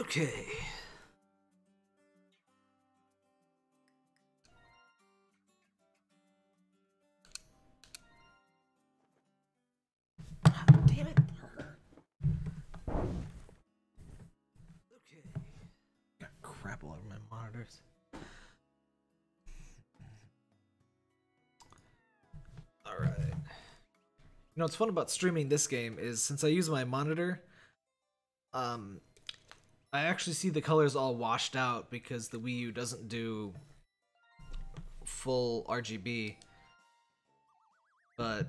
Okay. Damn it. Okay. Got crap all over my monitors. Alright. You know what's fun about streaming this game is since I use my monitor, I actually see the colors all washed out because the Wii U doesn't do full RGB. But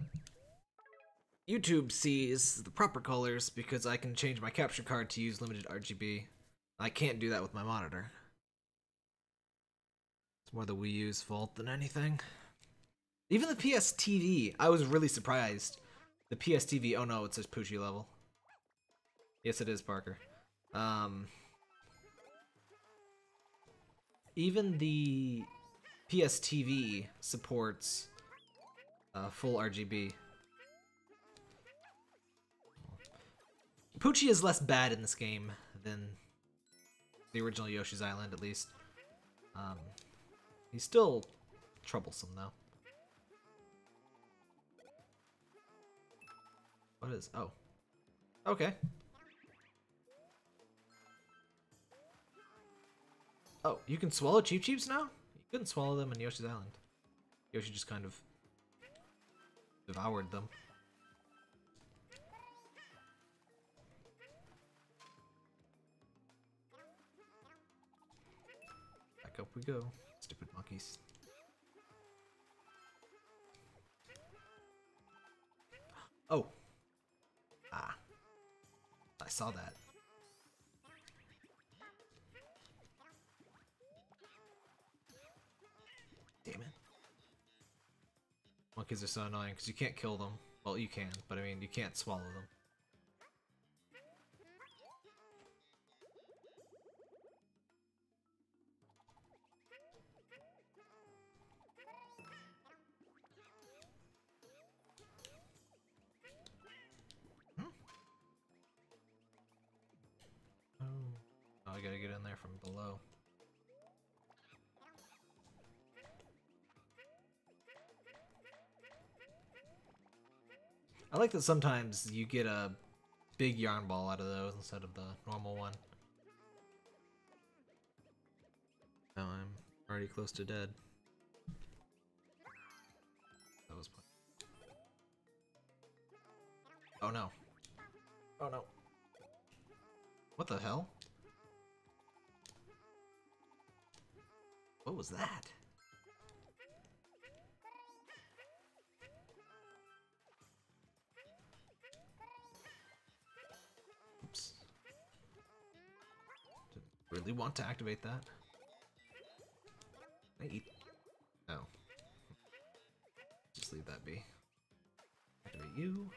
YouTube sees the proper colors because I can change my capture card to use limited RGB. I can't do that with my monitor. It's more the Wii U's fault than anything. Even the PS TV, I was really surprised. The PS TV, oh no, it says Poochie level. Yes, it is, Parker. Even the PS TV supports full RGB. Poochie is less bad in this game than the original Yoshi's Island, at least. He's still troublesome, though. What is... oh. Okay. Oh, you can swallow Cheep Cheeps now? You couldn't swallow them in Yoshi's Island. Yoshi just kind of devoured them. Back up we go. Stupid monkeys. Oh. Ah. I saw that. Damn it. Monkeys are so annoying because you can't kill them. Well, you can, but I mean, you can't swallow them. Oh, I gotta get in there from below. I like that sometimes you get a big yarn ball out of those instead of the normal one. Now I'm already close to dead. That was fun. Oh no. Oh no. What the hell? What was that? Oops. Didn't really want to activate that. Can I eat? No. Just leave that be. Activate you.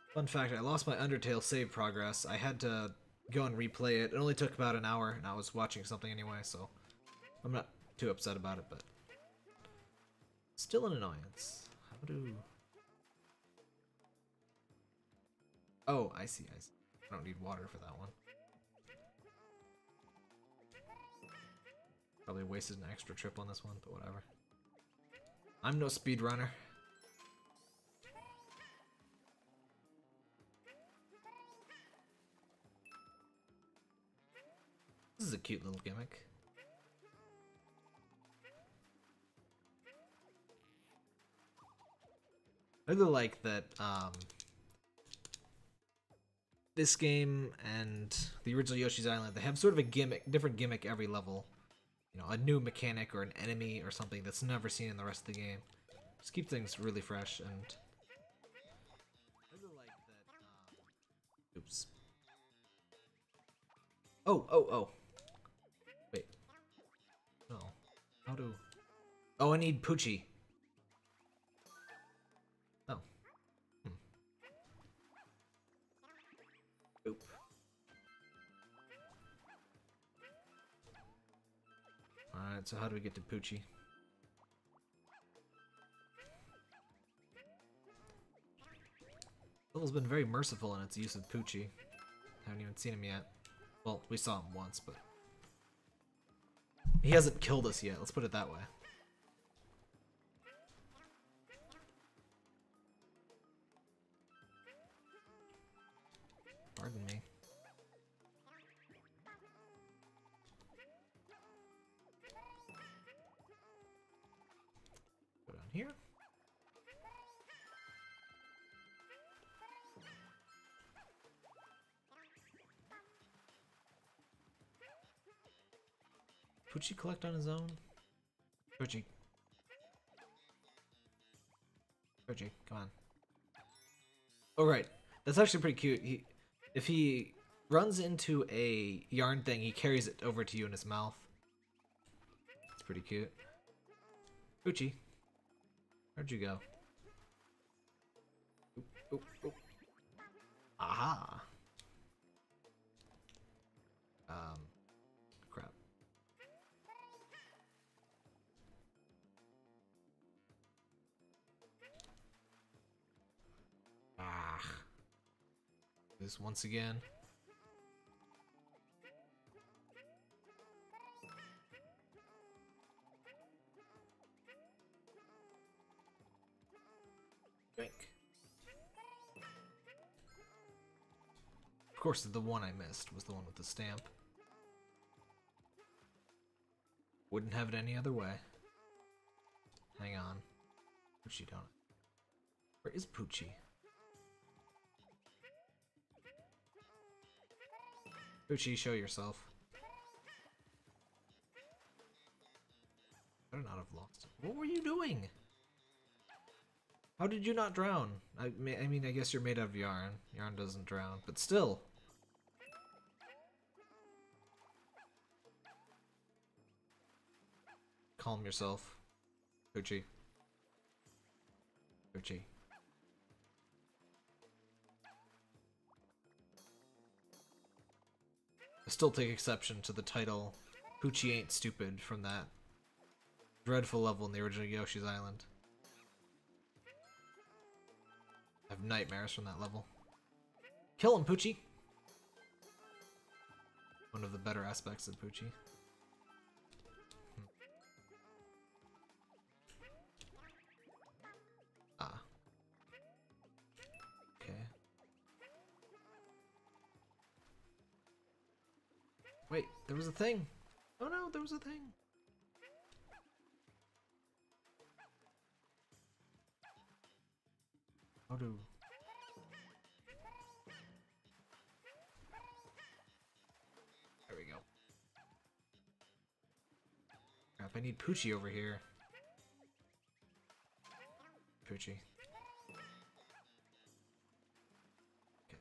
Fun fact, I lost my Undertale save progress. I had to go and replay it. It only took about an hour, and I was watching something anyway, so I'm not too upset about it, but still an annoyance. How do... oh, I see, I see. I don't need water for that one. Probably wasted an extra trip on this one, but whatever. I'm no speedrunner. This is a cute little gimmick. I really like that this game and the original Yoshi's Island, they have sort of a gimmick, different gimmick every level. You know, a new mechanic or an enemy or something that's never seen in the rest of the game. Just keep things really fresh, and I really like that. Oops. Oh. Wait. No. How do... oh, I need Poochie. Oh. Oop. Alright, so how do we get to Poochie? Level's been very merciful in its use of Poochie. Haven't even seen him yet. Well, we saw him once, but he hasn't killed us yet, let's put it that way. Pardon me. Go down here. Poochie collect on his own? Poochie. Poochie, come on. Oh right, that's actually pretty cute. If he runs into a yarn thing, he carries it over to you in his mouth. It's pretty cute. Poochie, where'd you go? Oop, oop, oop. Aha. Crap. Ah. This once again. Drink. Of course, the one I missed was the one with the stamp. Wouldn't have it any other way. Hang on. Poochie don't. Where is Poochie? Poochie, show yourself. Better not have lost it. What were you doing? How did you not drown? I mean, I guess you're made out of yarn. Yarn doesn't drown, but still. Calm yourself. Poochie. Poochie. I still take exception to the title Poochie Ain't Stupid from that dreadful level in the original Yoshi's Island. I have nightmares from that level. Kill him, Poochie! One of the better aspects of Poochie. Ah. Okay. Wait, there was a thing! Oh no, there was a thing! How do... There we go. Crap, I need Poochie over here. Poochie. Okay.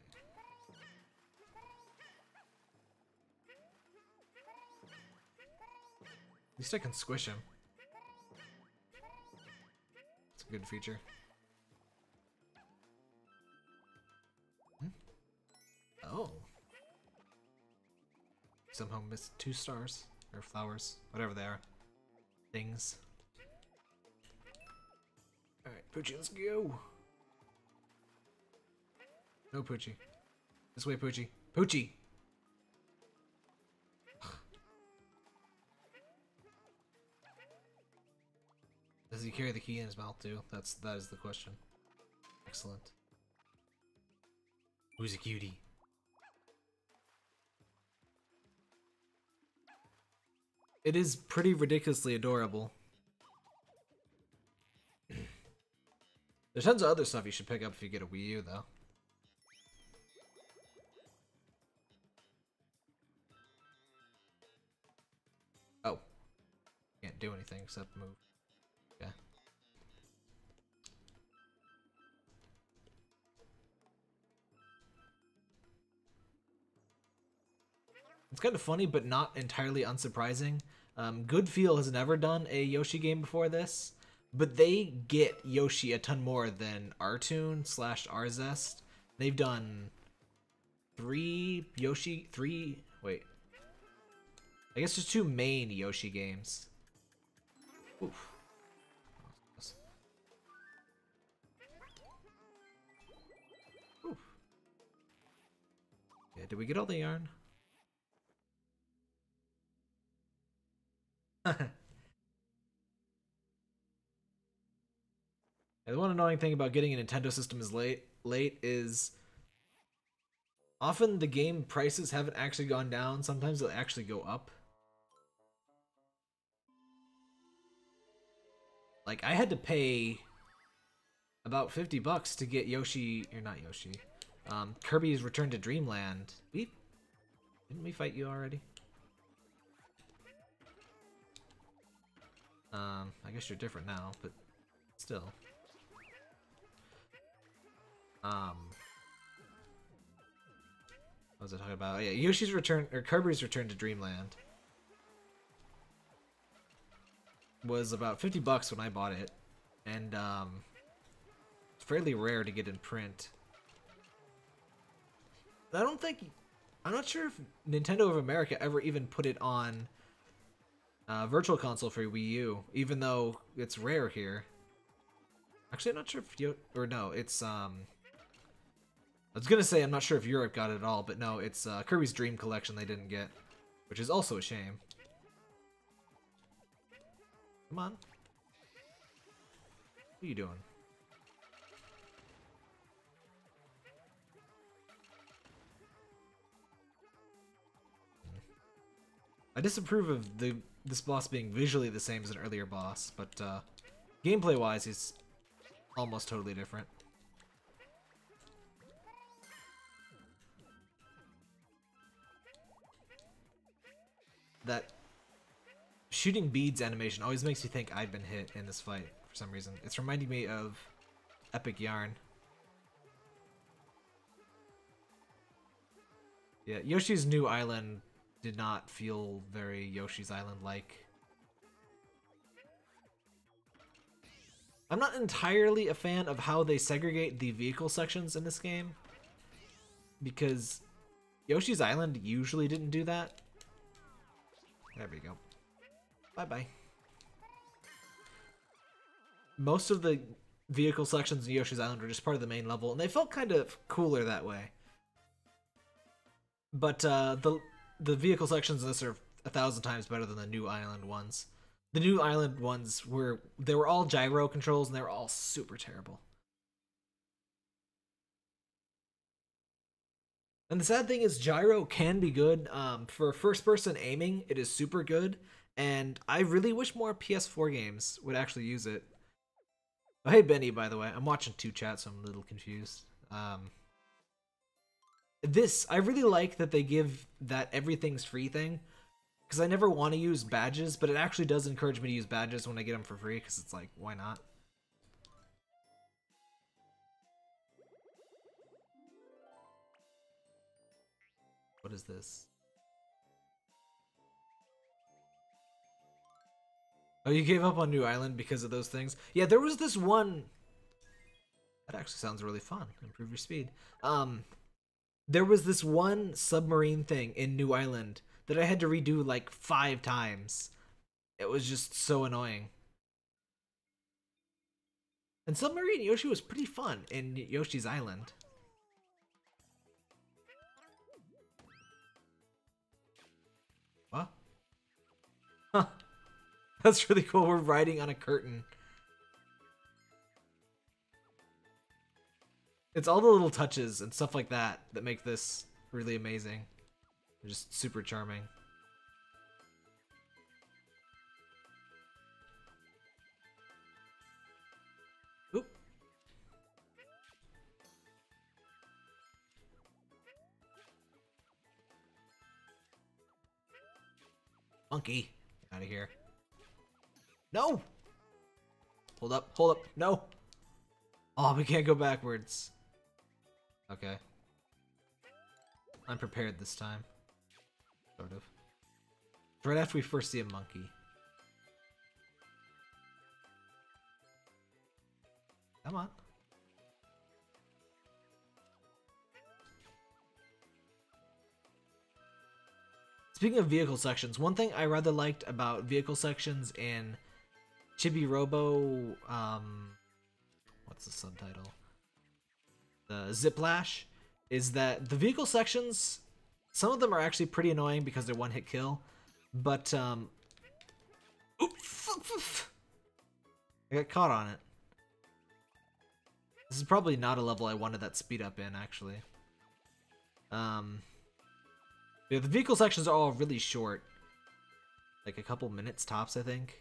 At least I can squish him. It's a good feature. Oh. Somehow missed 2 stars. Or flowers. Whatever they are. Things. Alright, Poochie, let's go! No, Poochie. This way, Poochie. Poochie! Does he carry the key in his mouth too? That is the question. Excellent. Who's a cutie? It is pretty ridiculously adorable. There's tons of other stuff you should pick up if you get a Wii U, though. Oh. Can't do anything except move. Okay. It's kind of funny, but not entirely unsurprising. Goodfeel has never done a Yoshi game before this, but they get Yoshi a ton more than Rtoon / Rzest. They've done 3 Yoshi, wait. I guess there's 2 main Yoshi games. Oof. did we get all the yarn? The one annoying thing about getting a Nintendo system is late is often the game prices haven't actually gone down. Sometimes they'll actually go up. Like, I had to pay about $50 to get Yoshi, or not Yoshi, Kirby's Return to Dreamland. Didn't we fight you already? I guess you're different now, but still. What was I talking about? Oh, yeah, Yoshi's Return, or Kirby's Return to Dreamland was about $50 when I bought it, and it's fairly rare to get in print. I'm not sure if Nintendo of America ever even put it on Virtual Console for Wii U, even though it's rare here. Actually, I'm not sure if it's I was gonna say I'm not sure if Europe got it at all, but no, it's Kirby's Dream Collection they didn't get, which is also a shame. Come on. What are you doing? I disapprove of this boss being visually the same as an earlier boss, but gameplay-wise, he's almost totally different. That shooting beads animation always makes me think I've been hit in this fight for some reason. It's reminding me of Epic Yarn. Yeah, Yoshi's New Island did not feel very Yoshi's Island-like. I'm not entirely a fan of how they segregate the vehicle sections in this game, because Yoshi's Island usually didn't do that. There we go. Bye-bye. Most of the vehicle sections in Yoshi's Island were just part of the main level, and they felt kind of cooler that way. But the vehicle sections in this are 1,000 times better than the New Island ones. The New Island ones were all gyro controls, and they were all super terrible. And the sad thing is, gyro can be good. For first-person aiming, it is super good. And I really wish more PS4 games would actually use it. Oh, hey, Benny, by the way. I'm watching two chats, so I'm a little confused. I really like that they give that everything's free thing. Because I never want to use badges, but it actually does encourage me to use badges when I get them for free. Because it's like, why not? What is this? Oh, you gave up on New Island because of those things? Yeah, there was this one... That actually sounds really fun. Improve your speed. There was this one submarine thing in New Island that I had to redo like 5 times. It was just so annoying. And Submarine Yoshi was pretty fun in Yoshi's Island. What? Huh. That's really cool. We're riding on a curtain. It's all the little touches and stuff like that that make this really amazing. They're just super charming. Oop. Monkey, get out of here. No! Hold up, hold up, no! Oh, we can't go backwards. Okay. I'm prepared this time. Sort of. Right after we first see a monkey. Come on. Speaking of vehicle sections, one thing I rather liked about vehicle sections in Chibi Robo, what's the subtitle? The Ziplash, is that the vehicle sections Some of them are actually pretty annoying because they're one-hit kill, but oops, I got caught on it. This is probably not a level I wanted that speed up in, actually. Yeah, the vehicle sections are all really short. Like a couple minutes tops, I think.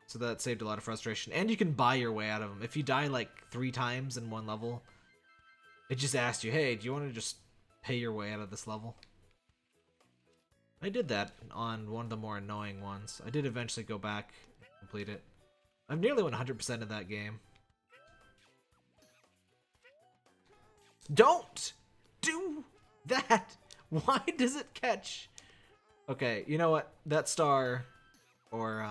So that saved a lot of frustration. And you can buy your way out of them. If you die like 3 times in one level, it just asks you, hey, do you want to just pay your way out of this level? I did that on one of the more annoying ones. I did eventually go back and complete it. I've nearly 100% of that game. Don't do that! Why does it catch? Okay, you know what? That star or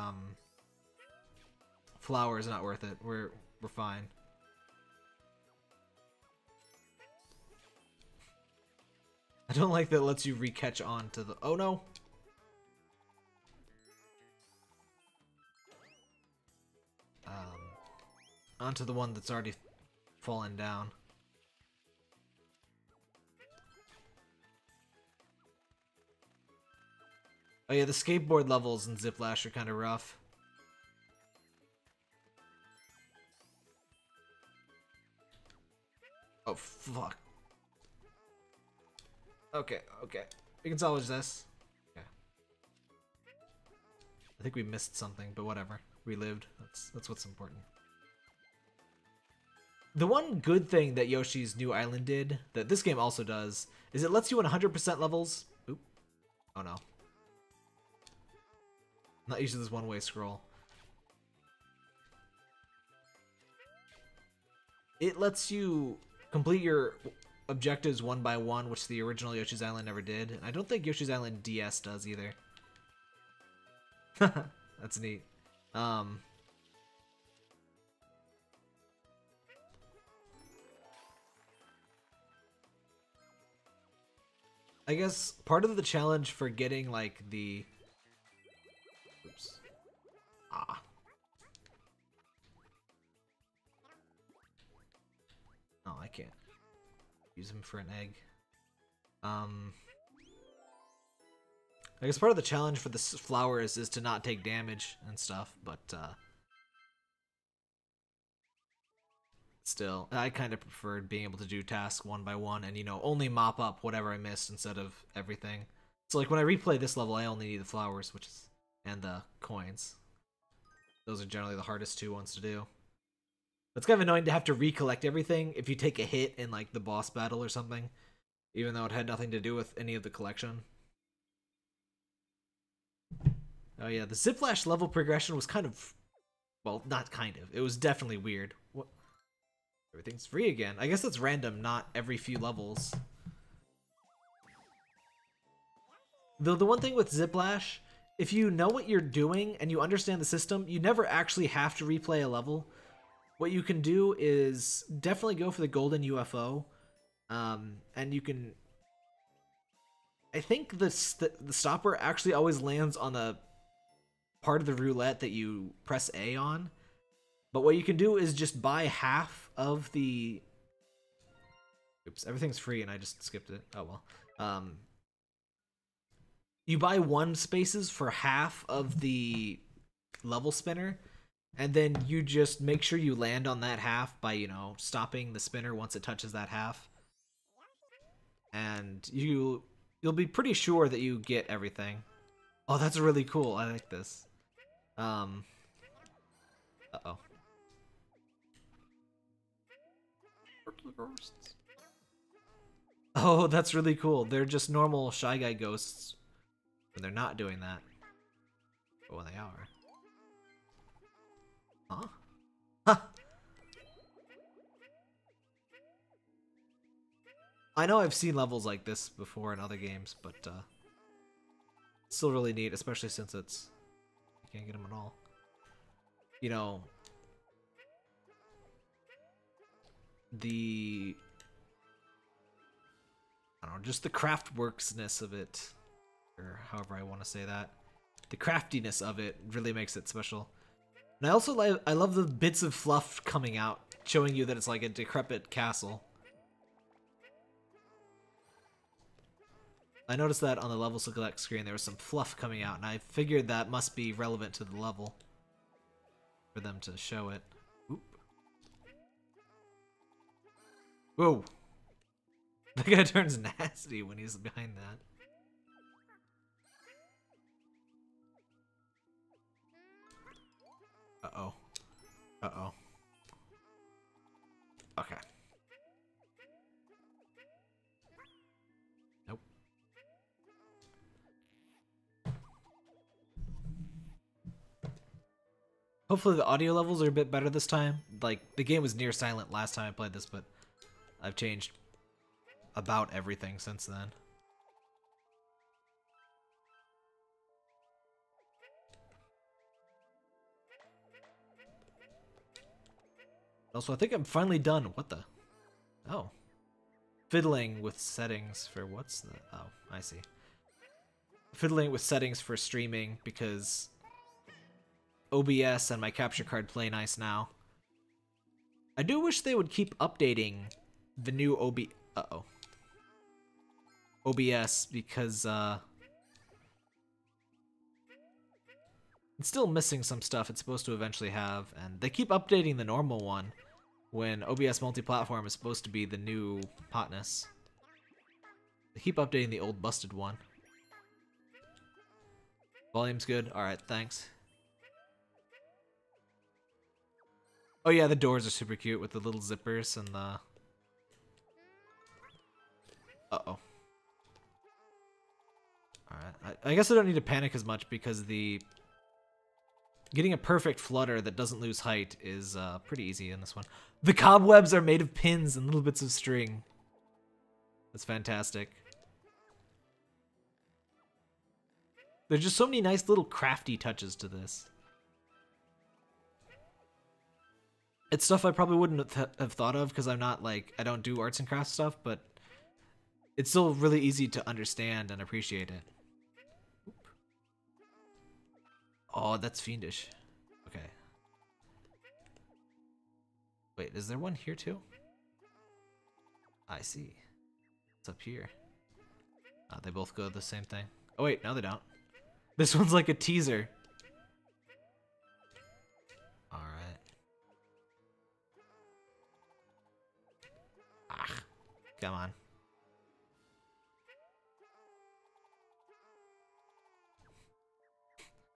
flower is not worth it. We're fine. I don't like that it lets you re-catch on to the... Oh no! Onto the one that's already fallen down. Oh yeah, the skateboard levels in Ziplash are kind of rough. Oh fuck. Okay, okay. We can salvage this. Okay. I think we missed something, but whatever. We lived. That's what's important. The one good thing that Yoshi's new island did, that this game also does, is it lets you in 100% levels. Oop. Oh no. Not using this one-way scroll. It lets you complete your objectives one by one, which the original Yoshi's Island never did. I don't think Yoshi's Island DS does either. That's neat. I guess part of the challenge for getting like the... Oops. Ah. Oh, I can't use him for an egg. I guess part of the challenge for the flowers is to not take damage and stuff, but still, I kind of preferred being able to do tasks one by one and, you know, only mop up whatever I missed instead of everything. So like when I replay this level, I only need the flowers, which is, and the coins. Those are generally the hardest 2 ones to do. It's kind of annoying to have to recollect everything if you take a hit in like the boss battle or something, even though it had nothing to do with any of the collection. Oh yeah, the Ziplash level progression was kind of, well, not kind of, it was definitely weird. What? Everything's free again. I guess that's random, not every few levels. Though the one thing with Ziplash, if you know what you're doing and you understand the system, you never actually have to replay a level. What you can do is definitely go for the golden UFO, and you can... I think the stopper actually always lands on the part of the roulette that you press A on. But what you can do is just buy half of the... Oops, everything's free and I just skipped it. Oh well. You buy 1 spaces for half of the level spinner, and then you just make sure you land on that half by, you know, stopping the spinner once it touches that half. And you'll be pretty sure that you get everything. Oh, that's really cool. I like this. Uh-oh. Oh, that's really cool. They're just normal Shy Guy ghosts when they're not doing that. But when they are. Huh? Huh! I know I've seen levels like this before in other games, but it's still really neat, especially since it's... You can't get them at all. You know... The... I don't know, just the craftworksness of it, or however I want to say that. The craftiness of it really makes it special. And I love the bits of fluff coming out, showing you that it's like a decrepit castle. I noticed that on the level select screen there was some fluff coming out, and I figured that must be relevant to the level for them to show it. Oop. Whoa! The guy turns nasty when he's behind that. Uh-oh. Uh-oh. Okay. Nope. Hopefully the audio levels are a bit better this time. Like, the game was near silent last time I played this, but I've changed about everything since then. Also, I think I'm finally done. What the? Oh. Fiddling with settings for what's the... Oh, I see. Fiddling with settings for streaming because OBS and my capture card play nice now. I do wish they would keep updating the new OBS because it's still missing some stuff it's supposed to eventually have, and they keep updating the normal one when OBS multi-platform is supposed to be the new hotness. They keep updating the old busted one. Volume's good? Alright, thanks. Oh yeah, the doors are super cute with the little zippers and the... Uh-oh. Alright, I guess I don't need to panic as much because the... Getting a perfect flutter that doesn't lose height is pretty easy in this one. The cobwebs are made of pins and little bits of string. That's fantastic. There's just so many nice little crafty touches to this. It's stuff I probably wouldn't have thought of because I'm not like, I don't do arts and crafts stuff, but it's still really easy to understand and appreciate it. Oh, that's fiendish. Okay. Wait, is there one here too? I see. It's up here. They both go the same thing. Oh wait, no they don't. This one's like a teaser. Alright. Ah, come on.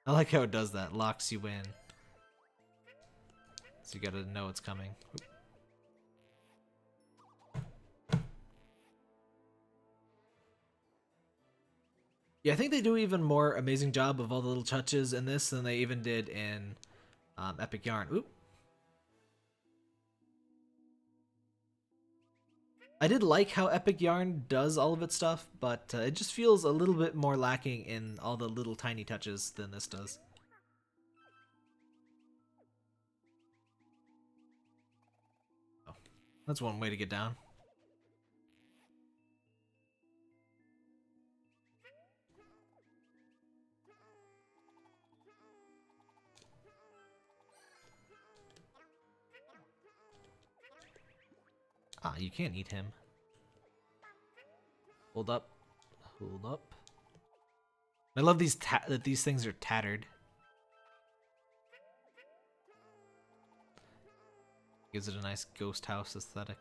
I like how it does that, locks you in. So you gotta know it's coming. Yeah, I think they do even more amazing job of all the little touches in this than they even did in Epic Yarn. Oop. I did like how Epic Yarn does all of its stuff, but it just feels a little bit more lacking in all the little tiny touches than this does. Oh, that's one way to get down. Ah, you can't eat him. Hold up. Hold up. I love that these things are tattered. Gives it a nice ghost house aesthetic.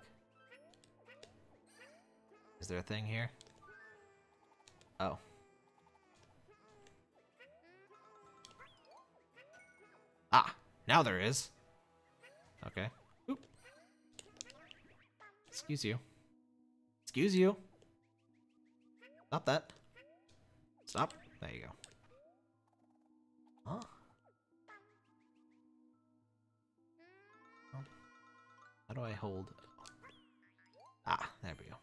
Is there a thing here? Oh. Ah, now there is. Okay. Oop. Excuse you. Excuse you. Stop that. Stop. There you go. Huh? Oh. How do I hold? Ah, there we go.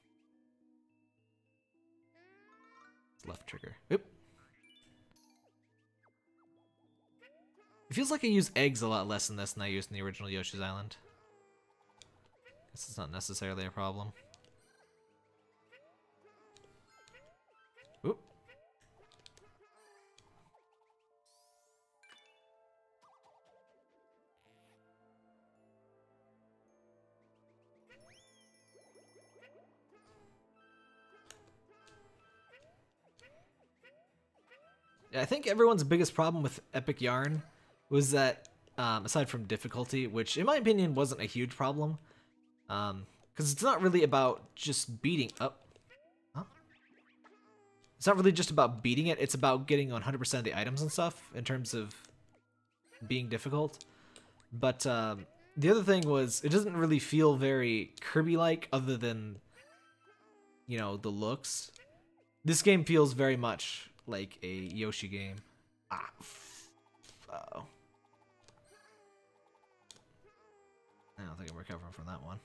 It's left trigger. Oop. It feels like I use eggs a lot less in this than I used in the original Yoshi's Island. Guess it's not necessarily a problem. Oop. I think everyone's biggest problem with Epic Yarn was that, aside from difficulty, which in my opinion wasn't a huge problem, because it's not really about just beating up. Huh? It's not really just about beating it. It's about getting 100% of the items and stuff in terms of being difficult. But the other thing was it doesn't really feel very Kirby-like, other than, you know, the looks. This game feels very much like a Yoshi game. Ah. Uh-oh. I don't think I'm recovering from that one.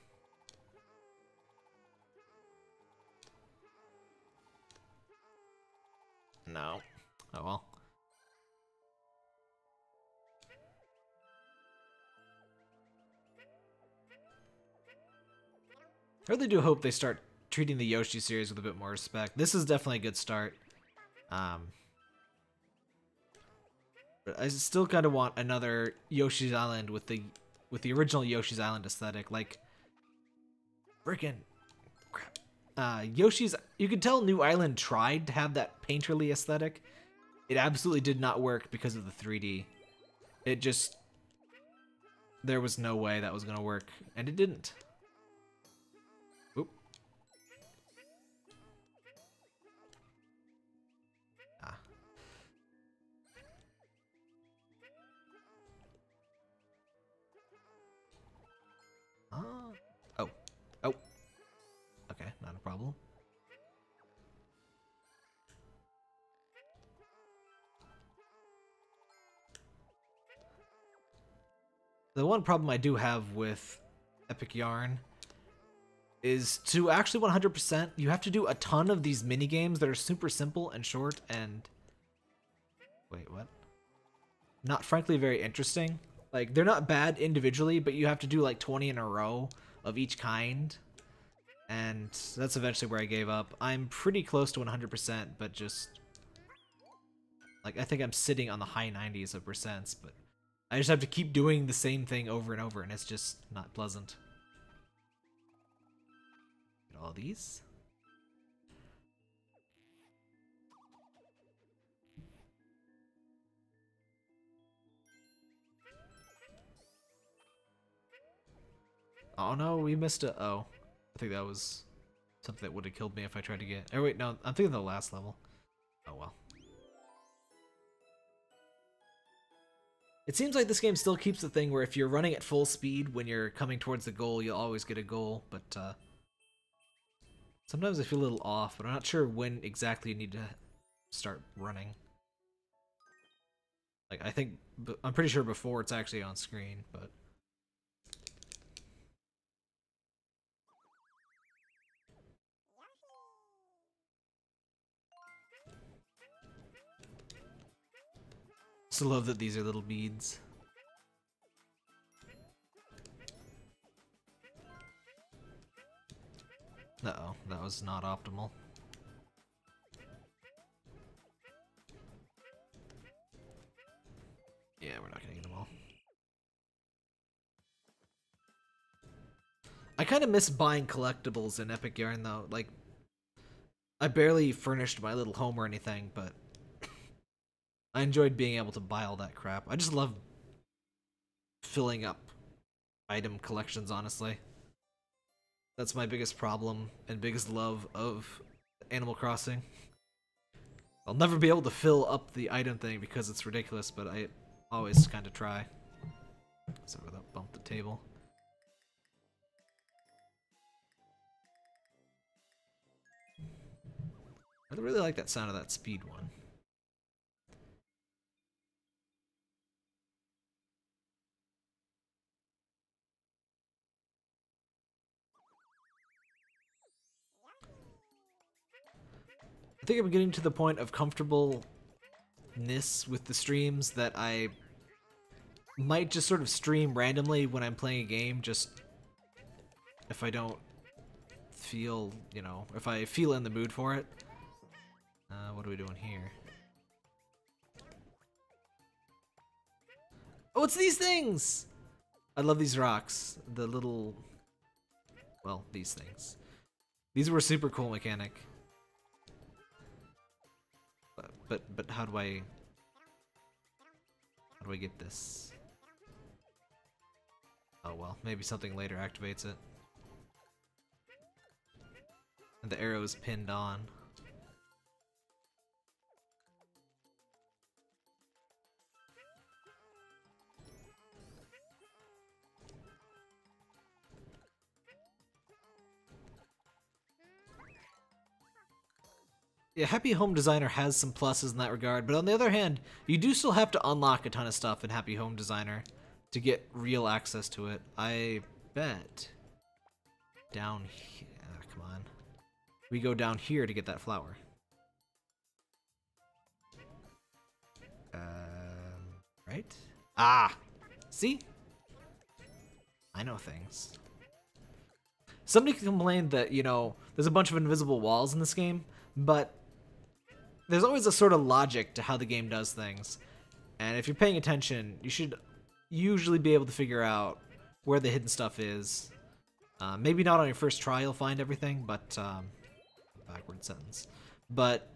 No. Oh well. I really do hope they start treating the Yoshi series with a bit more respect. This is definitely a good start. But I still kind of want another Yoshi's Island with the original Yoshi's Island aesthetic, like freaking crap. Yoshi's, you could tell New Island tried to have that painterly aesthetic. It absolutely did not work because of the 3D. It just, there was no way that was gonna work, and it didn't. Oop. Ah. Oh. Oh. Okay, not a problem. The one problem I do have with Epic Yarn is to actually 100%, you have to do a ton of these mini games that are super simple and short and... Wait, what? Not frankly very interesting. Like, they're not bad individually, but you have to do like 20 in a row of each kind. And that's eventually where I gave up. I'm pretty close to 100%, but just... like, I think I'm sitting on the high 90s of percents, but... I just have to keep doing the same thing over and over, and it's just not pleasant. Get all these. Oh no, we missed a... oh. I think that was something that would have killed me if I tried to get... oh wait, no, I'm thinking the last level. Oh well. It seems like this game still keeps the thing where if you're running at full speed when you're coming towards the goal, you'll always get a goal, but sometimes I feel a little off, but I'm not sure when exactly you need to start running. Like, I think, I'm pretty sure before it's actually on screen, but... Still love that these are little beads. Uh-oh, that was not optimal. Yeah, we're not gonna get them all. I kind of miss buying collectibles in Epic Yarn though. Like, I barely furnished my little home or anything, but I enjoyed being able to buy all that crap. I just love filling up item collections, honestly. That's my biggest problem and biggest love of Animal Crossing. I'll never be able to fill up the item thing because it's ridiculous, but I always kind of try. So that bumped the table. I really like that sound of that speed one. I think I'm getting to the point of comfortableness with the streams that I might just sort of stream randomly when I'm playing a game, just if I don't feel, you know, if I feel in the mood for it. What are we doing here? Oh, it's these things! I love these rocks. The little... well, these things. These were a super cool mechanic. But But how do I get this? Oh well, maybe something later activates it. And the arrow is pinned on. Yeah, Happy Home Designer has some pluses in that regard, but on the other hand, you do still have to unlock a ton of stuff in Happy Home Designer to get real access to it. I bet down here, come on, we go down here to get that flower. Right? Ah! See? I know things. Somebody complained that, you know, there's a bunch of invisible walls in this game, but there's always a sort of logic to how the game does things. And if you're paying attention, you should usually be able to figure out where the hidden stuff is. Maybe not on your first try you'll find everything, but... backward sentence. But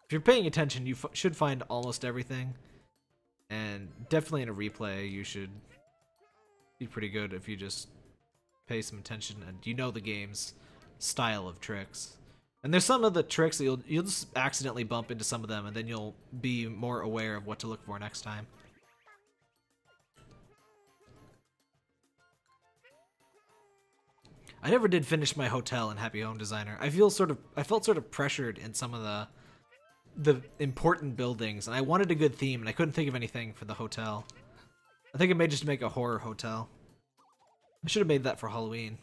if you're paying attention, you should find almost everything. And definitely in a replay, you should be pretty good if you just pay some attention and you know the game's style of tricks. And there's some of the tricks that you'll just accidentally bump into some of them, and then you'll be more aware of what to look for next time. I never did finish my hotel in Happy Home Designer. I felt sort of pressured in some of the important buildings, and I wanted a good theme, and I couldn't think of anything for the hotel. I think I may just make a horror hotel. I should have made that for Halloween.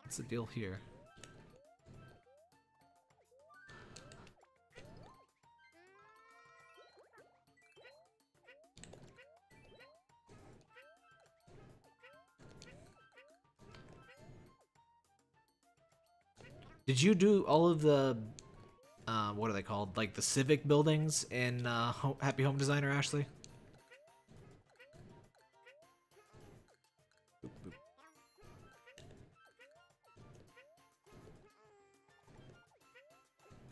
What's the deal here? Did you do all of the, what are they called? Like the civic buildings in Happy Home Designer, Ashley? Boop, boop.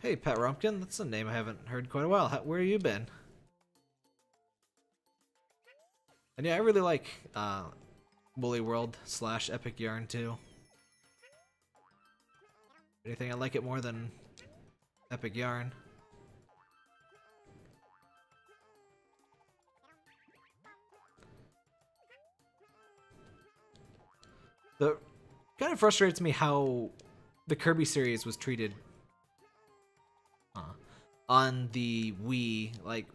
Hey, Pat Rumpkin, that's a name I haven't heard in quite a while. Where have you been? And yeah, I really like Woolly World / Epic Yarn too. Anything I like it more than Epic Yarn. The kind of frustrates me how the Kirby series was treated on the Wii. Like,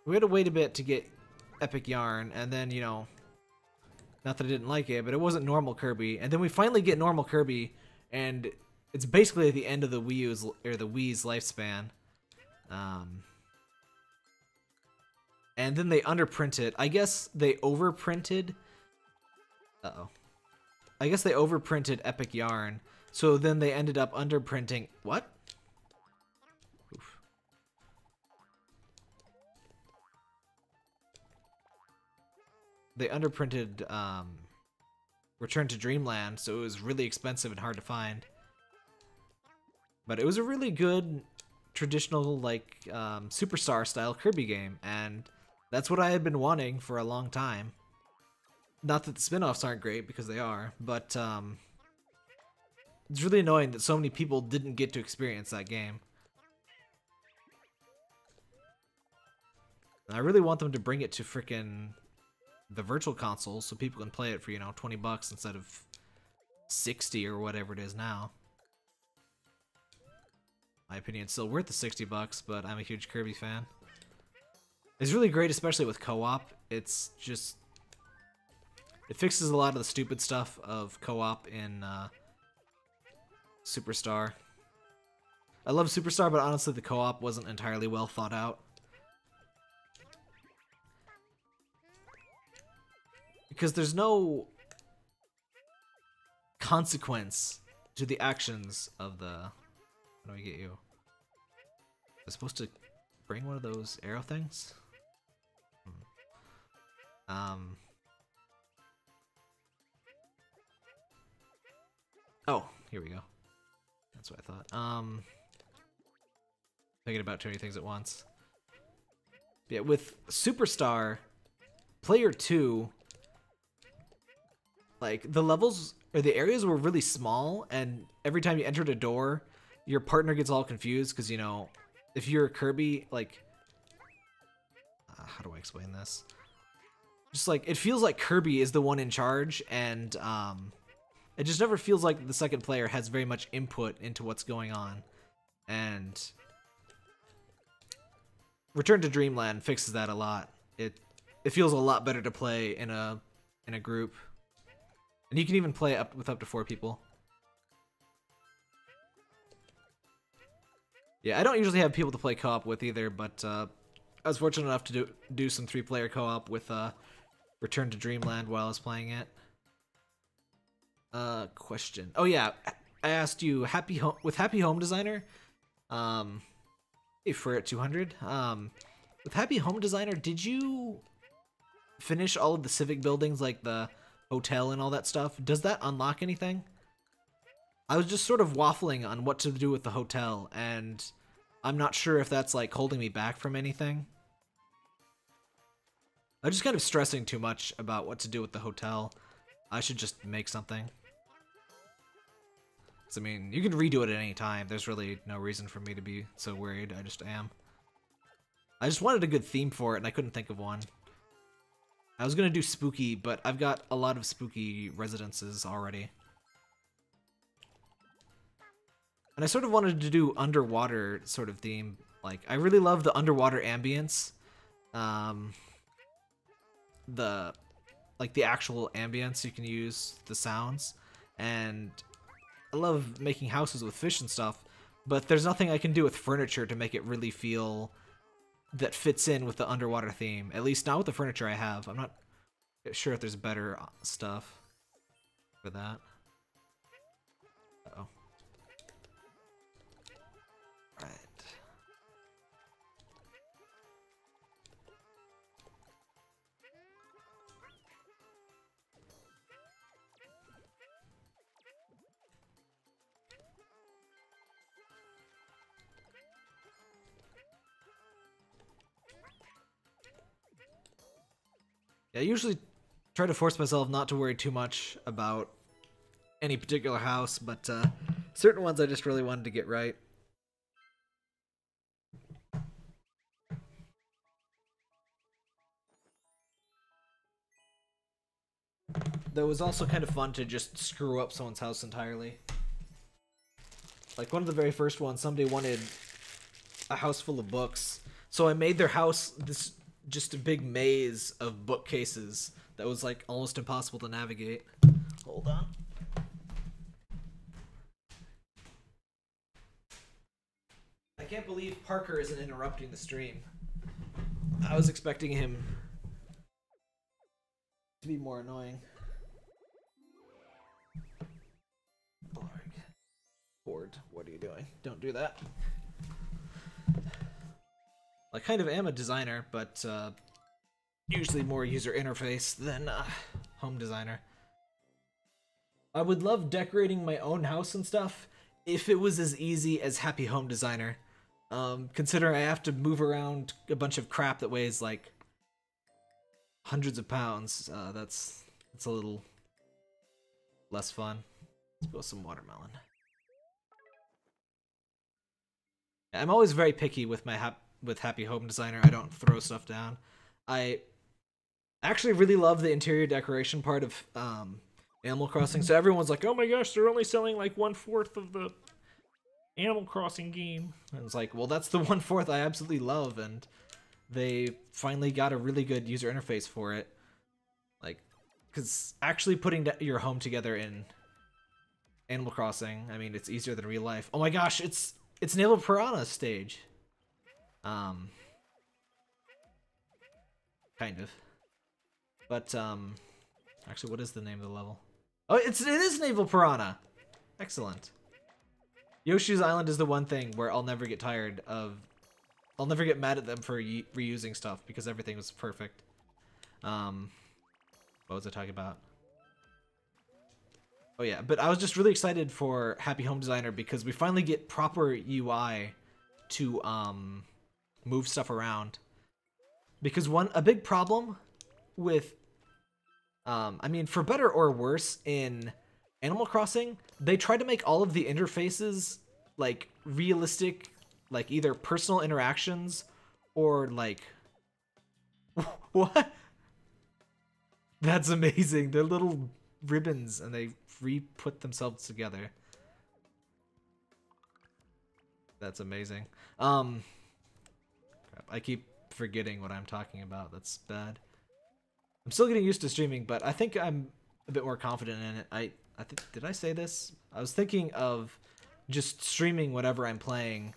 we had to wait a bit to get Epic Yarn, and then, you know, not that I didn't like it, but it wasn't normal Kirby, and then we finally get normal Kirby, and it's basically at the end of the Wii's lifespan. And then they underprint it. I guess they overprinted. I guess they overprinted Epic Yarn, so then they ended up underprinting. What? Oof. They underprinted Return to Dreamland, so it was really expensive and hard to find. But it was a really good traditional, like, Superstar style Kirby game, and that's what I had been wanting for a long time. Not that the spin-offs aren't great, because they are, but it's really annoying that so many people didn't get to experience that game. And I really want them to bring it to frickin' the virtual console so people can play it for, you know, 20 bucks instead of 60 or whatever it is now. My opinion, it's still worth the 60 bucks, but I'm a huge Kirby fan. It's really great, especially with co-op. It's just... it fixes a lot of the stupid stuff of co-op in Superstar. I love Superstar, but honestly the co-op wasn't entirely well thought out. Because there's no consequence to the actions of the... how do I get you? Am I supposed to bring one of those arrow things? Oh, here we go. That's what I thought. Thinking about too many things at once. Yeah, with Superstar, Player 2, like, the levels, or the areas were really small, and every time you entered a door, your partner gets all confused, because, you know, if you're Kirby, like, how do I explain this? Just, like, it feels like Kirby is the one in charge, and, it just never feels like the second player has very much input into what's going on. And Return to Dreamland fixes that a lot. It feels a lot better to play in a group. And you can even play with up to 4 people. Yeah, I don't usually have people to play co-op with either, but I was fortunate enough to do some 3-player co-op with Return to Dreamland while I was playing it. Question. Oh yeah, I asked you with Happy Home Designer, for at 200. With Happy Home Designer, did you finish all of the civic buildings, like the hotel and all that stuff? Does that unlock anything? I was just sort of waffling on what to do with the hotel, and I'm not sure if that's like holding me back from anything. I'm just kind of stressing too much about what to do with the hotel. I should just make something. I mean, you can redo it at any time. There's really no reason for me to be so worried. I just am. I just wanted a good theme for it, and I couldn't think of one. I was gonna do spooky, but I've got a lot of spooky residences already. And I sort of wanted to do underwater sort of theme. Like, I really love the underwater ambience. The actual ambience you can use, the sounds. And I love making houses with fish and stuff, but there's nothing I can do with furniture to make it really feel that fits in with the underwater theme. At least not with the furniture I have. I'm not sure if there's better stuff for that. Uh-oh. Right. I usually try to force myself not to worry too much about any particular house, but certain ones I just really wanted to get right. Though it was also kind of fun to just screw up someone's house entirely. Like one of the very first ones, somebody wanted a house full of books, so I made their house just a big maze of bookcases that was like almost impossible to navigate. Hold on. I can't believe Parker isn't interrupting the stream. I was expecting him to be more annoying. Bored. What are you doing? Don't do that. I kind of am a designer, but usually more user interface than home designer. I would love decorating my own house and stuff if it was as easy as Happy Home Designer. Considering I have to move around a bunch of crap that weighs like hundreds of pounds, that's a little less fun. Let's go with some watermelon. I'm always very picky with my with Happy Home Designer. I don't throw stuff down. I actually really love the interior decoration part of Animal Crossing. So everyone's like, oh my gosh, they're only selling like 1/4 of the Animal Crossing game. And it's like, well, that's the 1/4 I absolutely love, and they finally got a really good user interface for it. Like, because actually putting your home together in Animal Crossing, I mean, it's easier than real life. Oh my gosh, it's Naval Piranha stage. Kind of. But, actually, what is the name of the level? Oh, it is Naval Piranha! Excellent. Yoshi's Island is the one thing where I'll never get tired of... I'll never get mad at them for reusing stuff, because everything was perfect. What was I talking about? Oh yeah, but I was just really excited for Happy Home Designer because we finally get proper UI to move stuff around. Because a big problem with I mean, for better or worse, in Animal Crossing, they try to make all of the interfaces like realistic, like either personal interactions or like what? That's amazing. They're little ribbons and they re-put themselves together. That's amazing. Crap, I keep forgetting what I'm talking about. That's bad. I'm still getting used to streaming, but I think I'm a bit more confident in it. Did I say this? I was thinking of just streaming whatever I'm playing,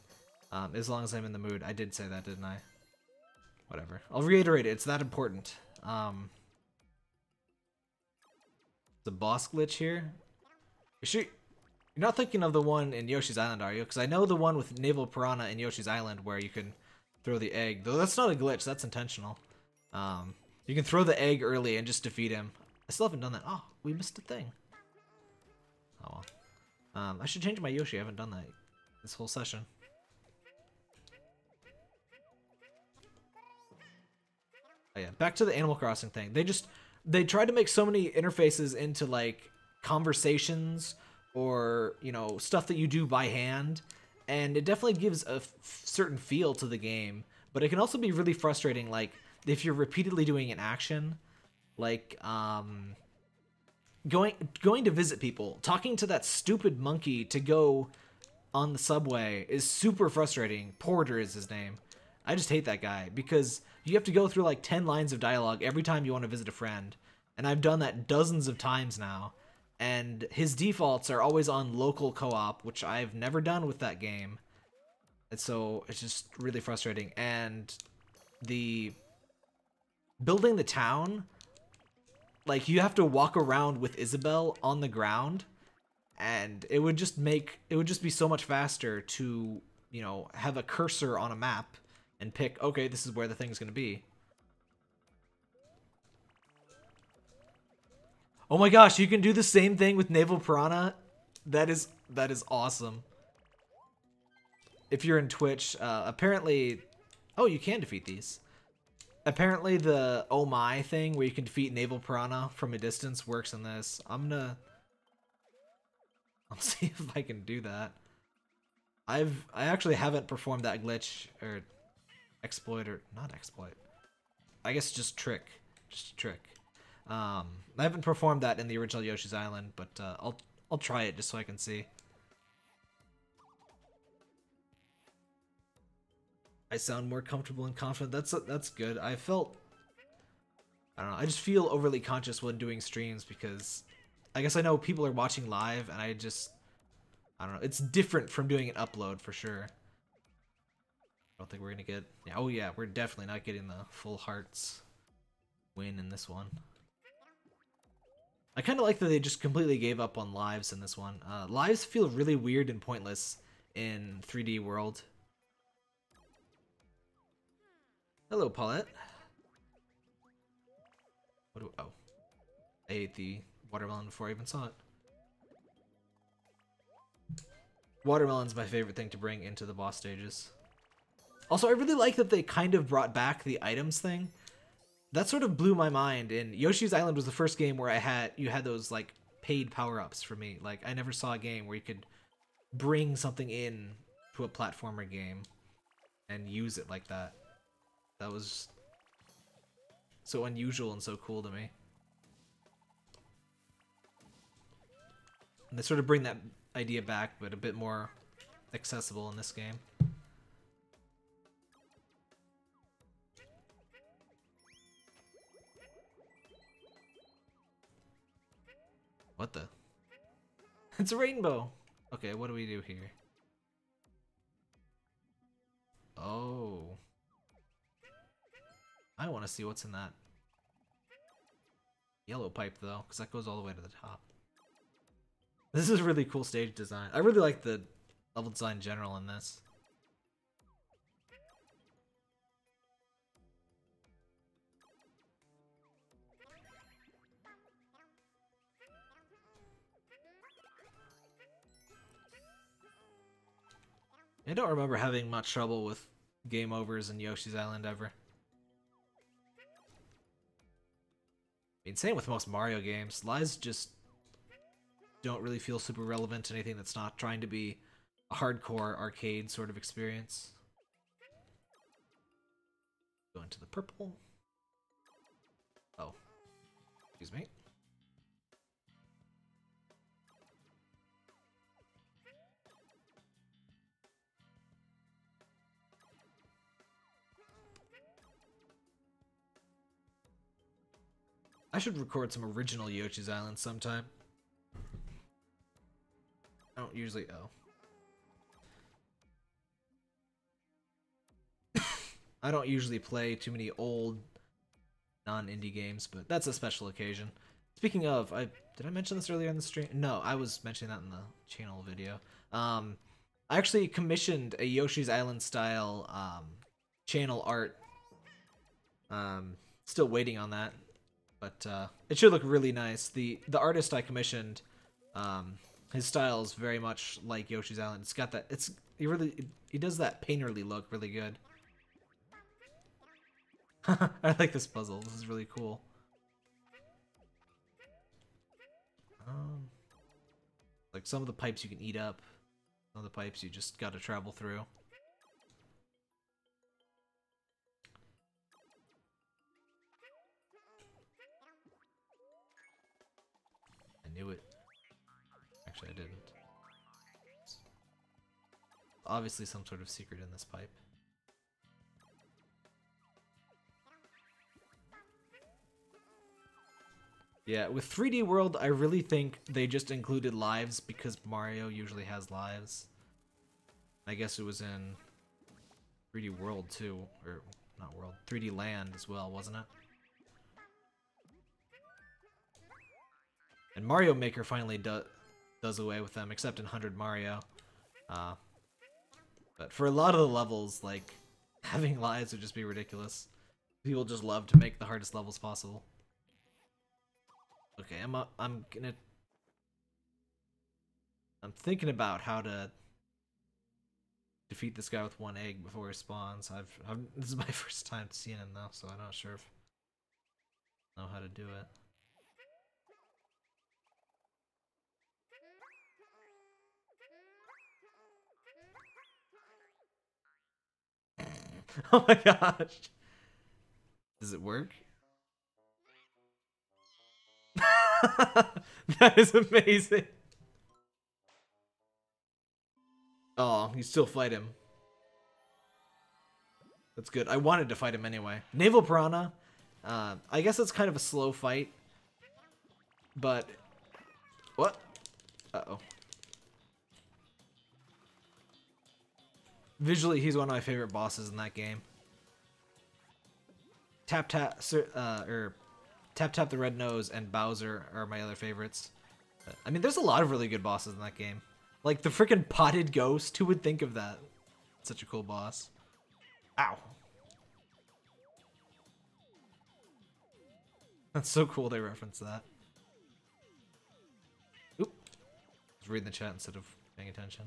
as long as I'm in the mood. I did say that, didn't I? Whatever. I'll reiterate it. It's that important. The boss glitch here. You're not thinking of the one in Yoshi's Island, are you? Because I know the one with Naval Piranha in Yoshi's Island where you can throw the egg. Though that's not a glitch. That's intentional. You can throw the egg early and just defeat him. I still haven't done that. Oh, we missed a thing. Oh well. I should change my Yoshi. I haven't done that this whole session. Oh yeah, back to the Animal Crossing thing. They tried to make so many interfaces into like conversations or, you know, stuff that you do by hand, and it definitely gives a certain feel to the game, but it can also be really frustrating, like if you're repeatedly doing an action, like going to visit people, talking to that stupid monkey to go on the subway is super frustrating. Porter is his name. I just hate that guy because you have to go through like 10 lines of dialogue every time you want to visit a friend. And I've done that dozens of times now. And his defaults are always on local co-op, which I've never done with that game. And so it's just really frustrating. And building the town, like you have to walk around with Isabelle on the ground. And it would just be so much faster to, you know, have a cursor on a map and pick, okay, this is where the thing's gonna be. Oh my gosh, you can do the same thing with Naval Piranha? That is awesome. If you're in Twitch, apparently... Oh, you can defeat these. Apparently the oh my thing, where you can defeat Naval Piranha from a distance, works in this. I'll see if I can do that. I actually haven't performed that glitch, or exploit, or not exploit. I guess just trick. Just a trick. I haven't performed that in the original Yoshi's Island, but I'll try it just so I can see. I sound more comfortable and confident. That's good. I don't know. I just feel overly conscious when doing streams because I guess I know people are watching live, and I don't know. It's different from doing an upload for sure. I don't think we're gonna get. Yeah, oh yeah, we're definitely not getting the full hearts win in this one. I kind of like that they just completely gave up on lives in this one. Lives feel really weird and pointless in 3D World. Hello, Paulette. Oh. I ate the watermelon before I even saw it. Watermelon's my favorite thing to bring into the boss stages. Also, I really like that they kind of brought back the items thing. That sort of blew my mind. And Yoshi's Island was the first game where you had those like paid power-ups for me. Like I never saw a game where you could bring something in to a platformer game and use it like that. That was so unusual and so cool to me. And they sort of bring that idea back, but a bit more accessible in this game. What the? It's a rainbow! Okay, what do we do here? Oh. I want to see what's in that yellow pipe, though, because that goes all the way to the top. This is a really cool stage design. I really like the level design in general in this. I don't remember having much trouble with game overs in Yoshi's Island ever. I mean, same with most Mario games. Lies just don't really feel super relevant to anything that's not trying to be a hardcore arcade sort of experience. Go into the purple. Oh. Excuse me. I should record some original Yoshi's Island sometime. I don't usually... I don't usually play too many old non-indie games, but that's a special occasion. Speaking of, did I mention this earlier in the stream? No, I was mentioning that in the channel video. I actually commissioned a Yoshi's Island style channel art. Still waiting on that, but it should look really nice. The artist I commissioned, his style is very much like Yoshi's Island. It's got that. He does that painterly look really good. I like this puzzle. This is really cool. Like some of the pipes you can eat up. Some of the pipes you just gotta travel through. I knew it. Actually, I didn't. Obviously some sort of secret in this pipe. Yeah, with 3D World, I really think they just included lives because Mario usually has lives. I guess it was in 3D World too, or not World, 3D Land as well, wasn't it? And Mario Maker finally does away with them, except in 100 Mario. But for a lot of the levels, like, having lives would just be ridiculous. People just love to make the hardest levels possible. Okay, I'm thinking about how to defeat this guy with one egg before he spawns. This is my first time seeing him though, so I'm not sure if I know how to do it. Oh my gosh. Does it work? That is amazing. Oh, you still fight him. That's good. I wanted to fight him anyway. Naval Piranha. I guess it's kind of a slow fight. But... What? Uh-oh. Visually, he's one of my favorite bosses in that game. Tap Tap the Red Nose and Bowser are my other favorites. I mean, there's a lot of really good bosses in that game. Like the freaking potted ghost. Who would think of that? Such a cool boss. Ow. That's so cool they reference that. Oop. I was reading the chat instead of paying attention.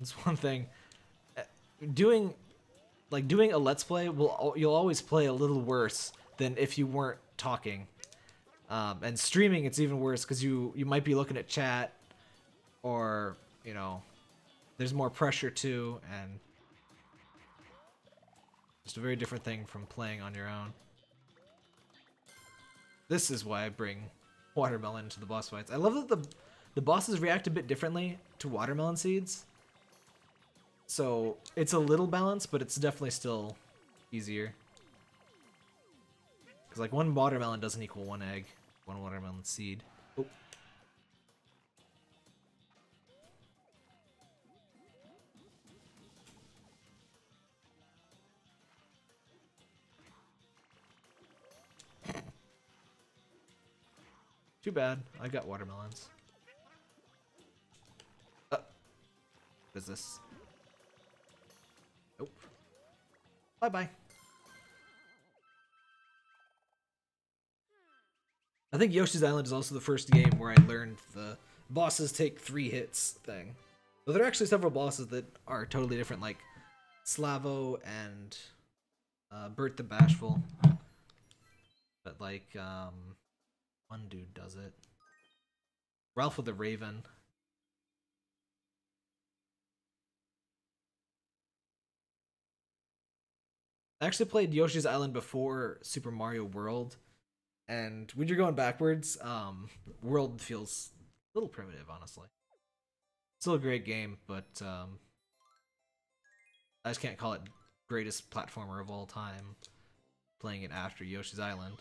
That's one thing. Doing a Let's Play, you'll always play a little worse than if you weren't talking. And streaming, it's even worse because you might be looking at chat, or, you know, there's more pressure too, and just a very different thing from playing on your own. This is why I bring watermelon into the boss fights. I love that the bosses react a bit differently to watermelon seeds. So it's a little balanced, but it's definitely still easier. Because like one watermelon doesn't equal one egg, one watermelon seed. Oh. Too bad. I got watermelons. What is this? Nope. Bye-bye. I think Yoshi's Island is also the first game where I learned the bosses take 3 hits thing. But there are actually several bosses that are totally different, like Slavo and Bert the Bashful. But like, one dude does it. Ralph with the Raven. I actually played Yoshi's Island before Super Mario World, and when you're going backwards, World feels a little primitive, honestly. Still a great game, but I just can't call it greatest platformer of all time, playing it after Yoshi's Island.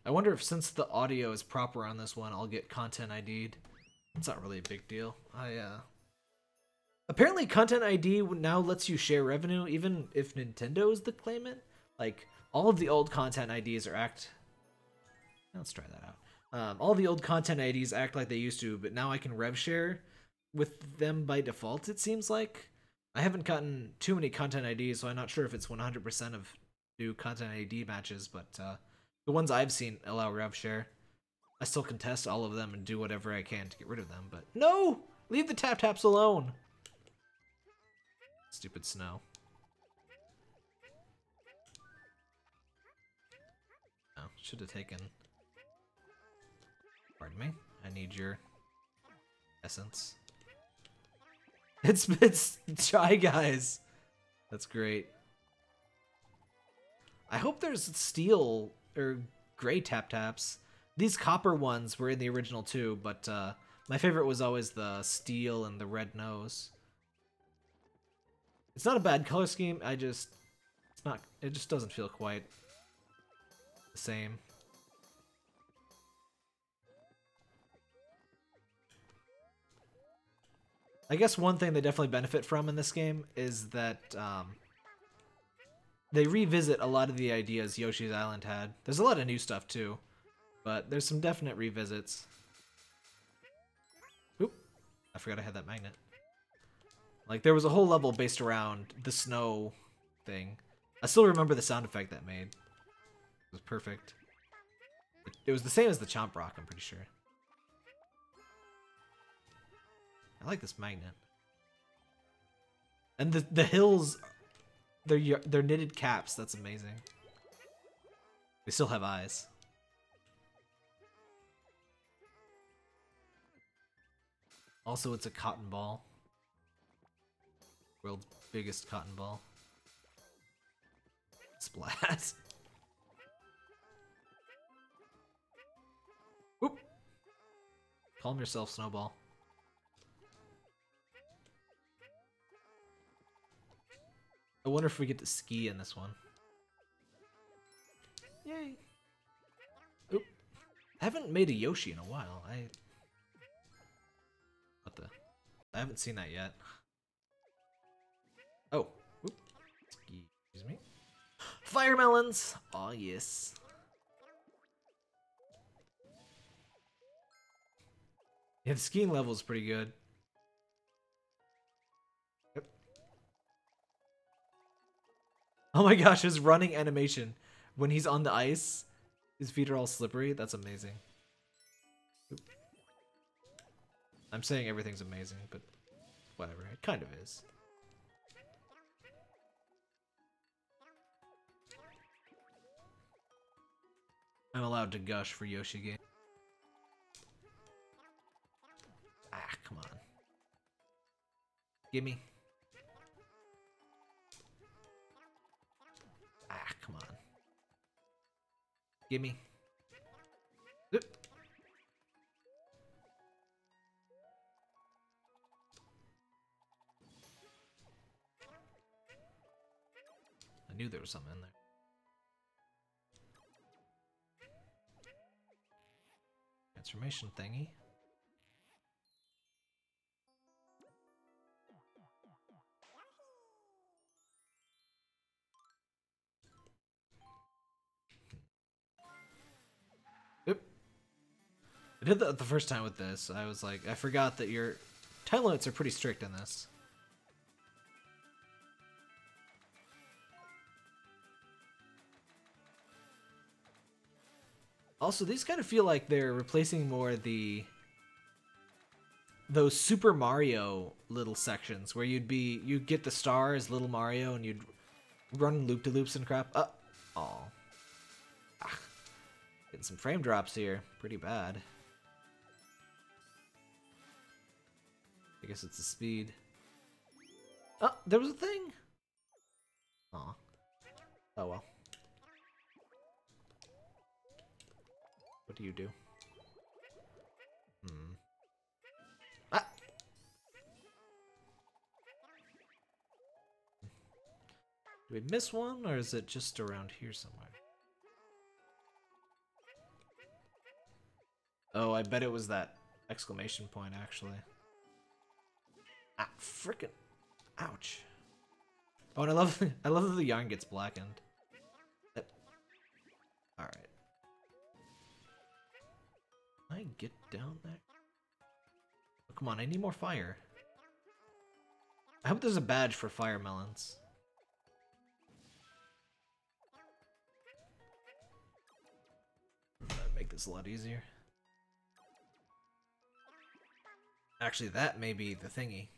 I wonder if since the audio is proper on this one, I'll get content ID'd. It's not really a big deal. Apparently content ID now lets you share revenue even if Nintendo is the claimant. Like, all of the old content IDs are let's try that out. All the old content IDs act like they used to, but now I can rev share with them by default, it seems like. I haven't gotten too many content IDs, so I'm not sure if it's 100% of new content ID matches, but the ones I've seen allow rev share. I still contest all of them and do whatever I can to get rid of them, but no! Leave the tap-taps alone! Stupid snow. Oh, should have taken... Pardon me? I need your essence. It's Shy Guys! That's great. I hope there's steel or gray tap-taps. These copper ones were in the original too, but my favorite was always the steel and the red nose. It's not a bad color scheme, it just doesn't feel quite the same. I guess one thing they definitely benefit from in this game is that they revisit a lot of the ideas Yoshi's Island had. There's a lot of new stuff too, but there's some definite revisits. Oop, I forgot I had that magnet. Like, there was a whole level based around the snow thing. I still remember the sound effect that made. It was perfect. It was the same as the Chomp Rock, I'm pretty sure. I like this magnet. And the hills, they're knitted caps. That's amazing. They still have eyes. Also, it's a cotton ball. World's biggest cotton ball. Splat. Whoop. Calm yourself, Snowball. I wonder if we get to ski in this one. Yay. Oop. I haven't made a Yoshi in a while. What the? I haven't seen that yet. Oh. Oop. Excuse me. Fire melons! Aw, yes. Yeah, the skiing level is pretty good. Yep. Oh my gosh, his running animation. When he's on the ice, his feet are all slippery. That's amazing. Oop. I'm saying everything's amazing, but whatever. It kind of is. I'm allowed to gush for Yoshi game. Ah, come on. Gimme. Ah, come on. Gimme. Oop. I knew there was something in there. Transformation thingy. I did that the first time with this. I was like, I forgot that your time limits are pretty strict in this. Also, these kind of feel like they're replacing more those Super Mario little sections where you'd get the star as little Mario and you'd run loop-de-loops and crap. Oh. Getting some frame drops here. Pretty bad. I guess it's the speed. Oh, there was a thing! Aw. Oh well. What do you do? Ah! Do we miss one, or is it just around here somewhere? Oh, I bet it was that exclamation point, actually. Ah, frickin'. Ouch. Oh, and I love that the yarn gets blackened. Alright. Can I get down there? Oh, come on, I need more fire. I hope there's a badge for fire melons. That'd make this a lot easier. Actually, that may be the thingy.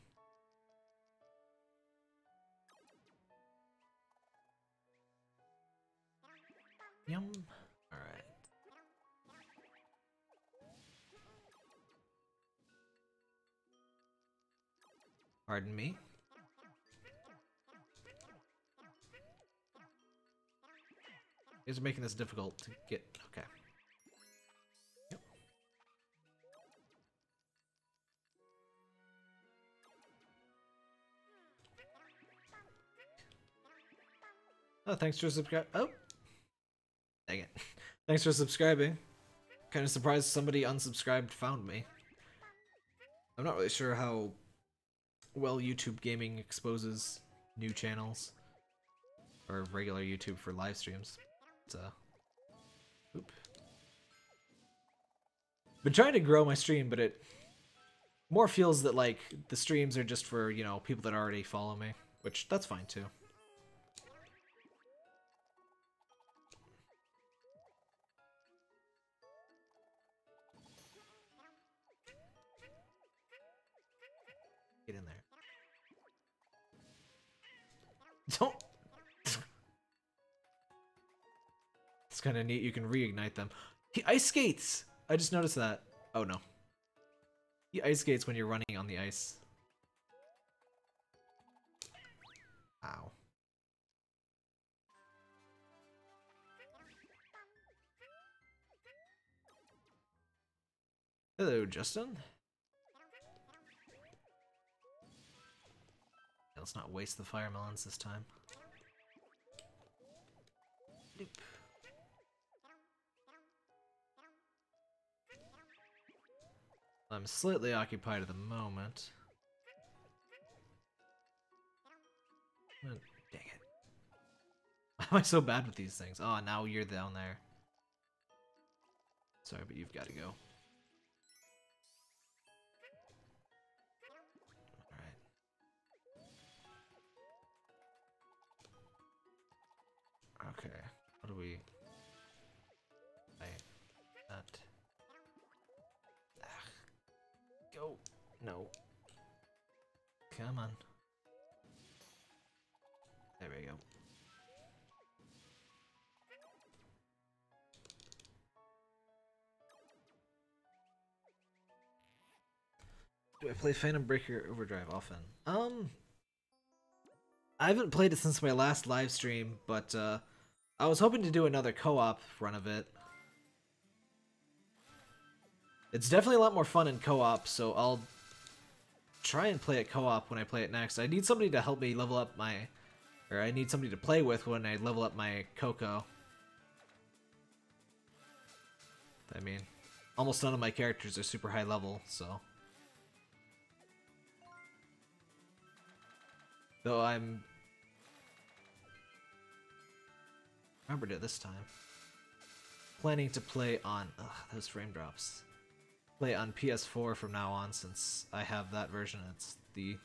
Yum. Alright. Pardon me? You guys are making this difficult to get. Okay. Yep. Oh, thanks for subscribing. Oh! Dang it. Thanks for subscribing. Kind of surprised somebody unsubscribed found me. I'm not really sure how well YouTube gaming exposes new channels. Or regular YouTube for live streams. It's oop. Been trying to grow my stream, but it more feels that like the streams are just for, you know, people that already follow me, which that's fine too. Get in there. Don't. It's kind of neat. You can reignite them. He ice skates. I just noticed that. Oh no. He ice skates when you're running on the ice. Ow. Hello, Justin. Let's not waste the fire melons this time. Doop. I'm slightly occupied at the moment. Oh, dang it. Why am I so bad with these things? Oh, now you're down there. Sorry, but you've got to go. Okay, what do we... that... Go! No. Come on. There we go. Do I play Phantom Breaker Overdrive often? I haven't played it since my last live stream, but I was hoping to do another co-op run of it. It's definitely a lot more fun in co-op, so I'll try and play it co-op when I play it next. I need somebody to help me level up my... or I need somebody to play with when I level up my Coco. I mean, almost none of my characters are super high level, so... Though I'm... remembered it this time. Planning to play on... ugh, those frame drops. play it on PS4 from now on since I have that version. It's the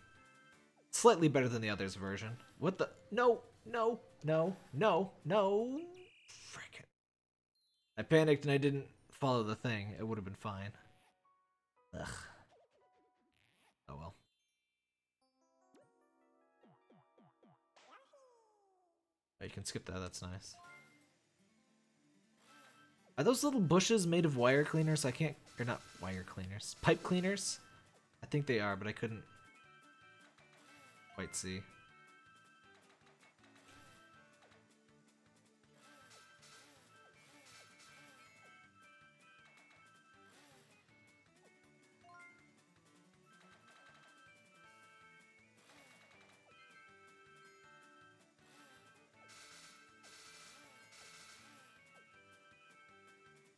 slightly better than the others version. What the? No, no, no, no, no. Frickin'. I panicked and I didn't follow the thing. It would have been fine. Ugh. Oh well. Oh, you can skip that, that's nice. Are those little bushes made of wire cleaners? I can't... Or not wire cleaners. Pipe cleaners? I think they are, but I couldn't quite see.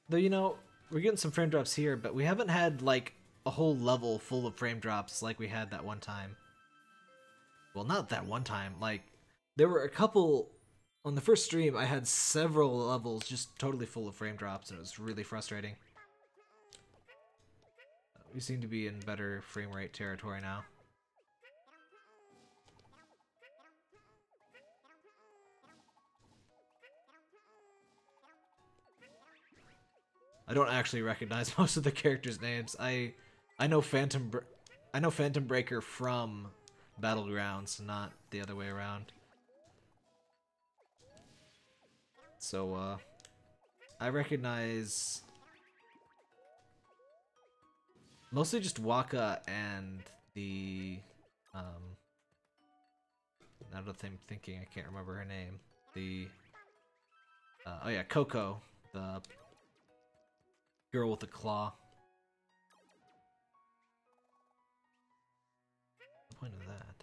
Though, you know, we're getting some frame drops here, but we haven't had, like, a whole level full of frame drops like we had that one time. Well, not that one time. Like, there were a couple... On the first stream, I had several levels just totally full of frame drops, and it was really frustrating. We seem to be in better frame rate territory now. I don't actually recognize most of the characters' names. I know Phantom Breaker from Battlegrounds, not the other way around. So I recognize mostly just Waka and the now that I'm thinking, I can't remember her name. The oh yeah, Coco, the girl with the claw. What's the point of that?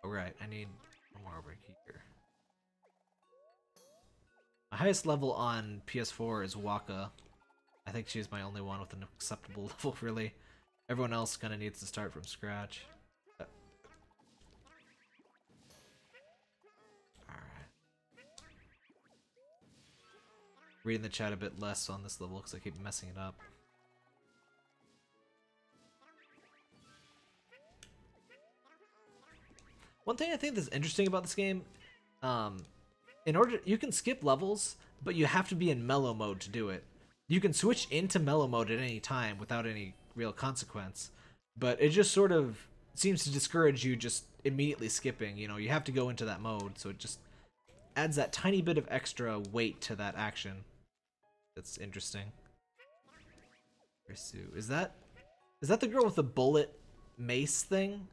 Oh, right, I need one more over here. My highest level on PS4 is Waka. I think she's my only one with an acceptable level, really. Everyone else kind of needs to start from scratch. Reading the chat a bit less on this level because I keep messing it up. One thing I think that's interesting about this game, you can skip levels, but you have to be in mellow mode to do it. You can switch into mellow mode at any time without any real consequence, but it just sort of seems to discourage you just immediately skipping. You know, you have to go into that mode, so it just adds that tiny bit of extra weight to that action. That's interesting. Pursue. Is that the girl with the bullet mace thing?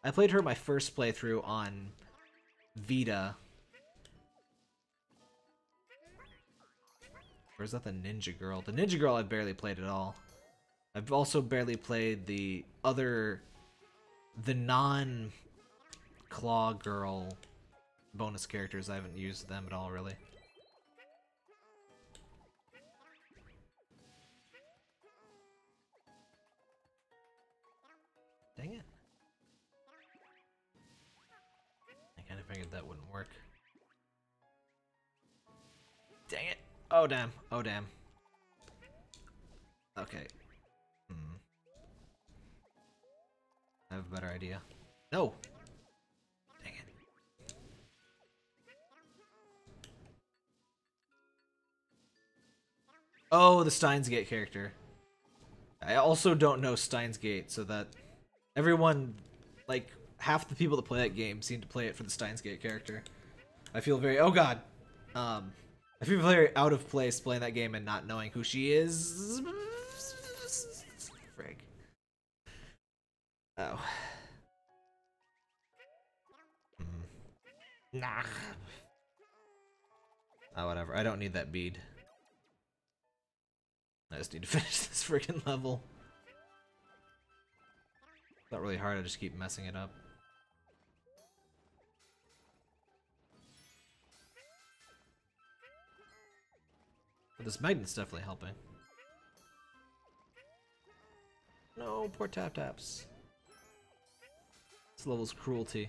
I played her my first playthrough on Vita. Or is that the ninja girl? The ninja girl I've barely played at all. I've also barely played the non-claw girl bonus characters. I haven't used them at all, really. Dang it. I kind of figured that wouldn't work. Dang it. Oh, damn. Oh, damn. Okay. I have a better idea. No! Dang it. Oh, the Steins Gate character. I also don't know Steins Gate, so that everyone, like, half the people that play that game seem to play it for the Steins Gate character. I feel very... Oh, God! I feel very out of place playing that game and not knowing who she is. Frig. Oh. Nah. Oh, whatever. I don't need that bead. I just need to finish this freaking level. It's not really hard, I just keep messing it up. But this magnet's definitely helping. No, poor Tap Taps. This level's cruelty.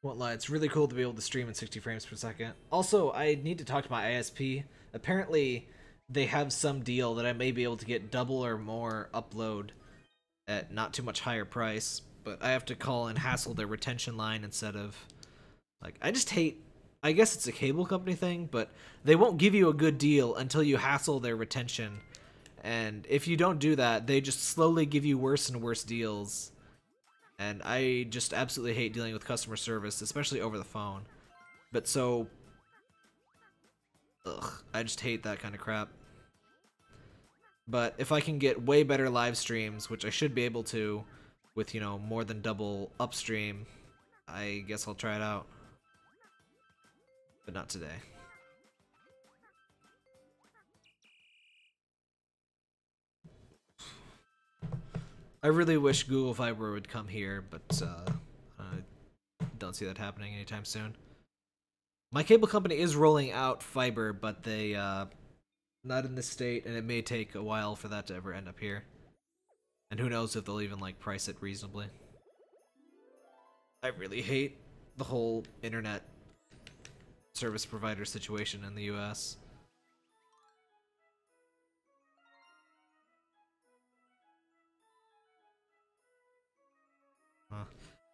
Won't lie, it's really cool to be able to stream in 60 frames per second. Also, I need to talk to my ISP. Apparently, they have some deal that I may be able to get double or more upload at not too much higher price, but I have to call and hassle their retention line instead of... Like, I just hate... I guess it's a cable company thing, but they won't give you a good deal until you hassle their retention. And if you don't do that, they just slowly give you worse and worse deals. And I just absolutely hate dealing with customer service, especially over the phone. But so... Ugh, I just hate that kind of crap. But if I can get way better live streams, which I should be able to, with, you know, more than double upstream, I guess I'll try it out. But not today. I really wish Google Fiber would come here, but I don't see that happening anytime soon. My cable company is rolling out fiber, but they not in this state, and it may take a while for that to ever end up here. And who knows if they'll even like price it reasonably. I really hate the whole internet service provider situation in the US.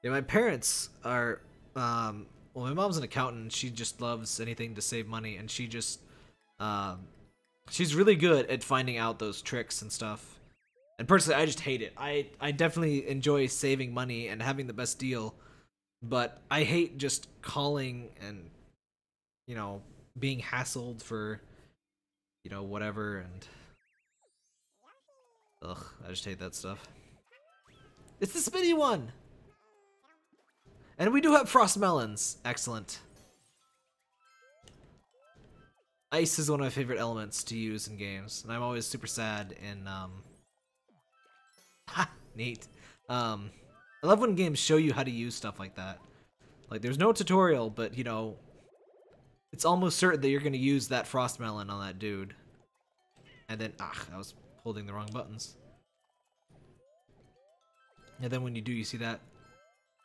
Yeah, my parents are, well, my mom's an accountant. She just loves anything to save money, and she just, she's really good at finding out those tricks and stuff. And personally, I just hate it. I definitely enjoy saving money and having the best deal, but I hate just calling and, you know, being hassled for, you know, whatever, and, ugh, I just hate that stuff. It's the spinny one! And we do have frost melons. Excellent. Ice is one of my favorite elements to use in games, and I'm always super sad in, ha! Neat. I love when games show you how to use stuff like that. Like, there's no tutorial, but, you know, it's almost certain that you're gonna use that frost melon on that dude. And then, I was holding the wrong buttons. And then when you do, you see that?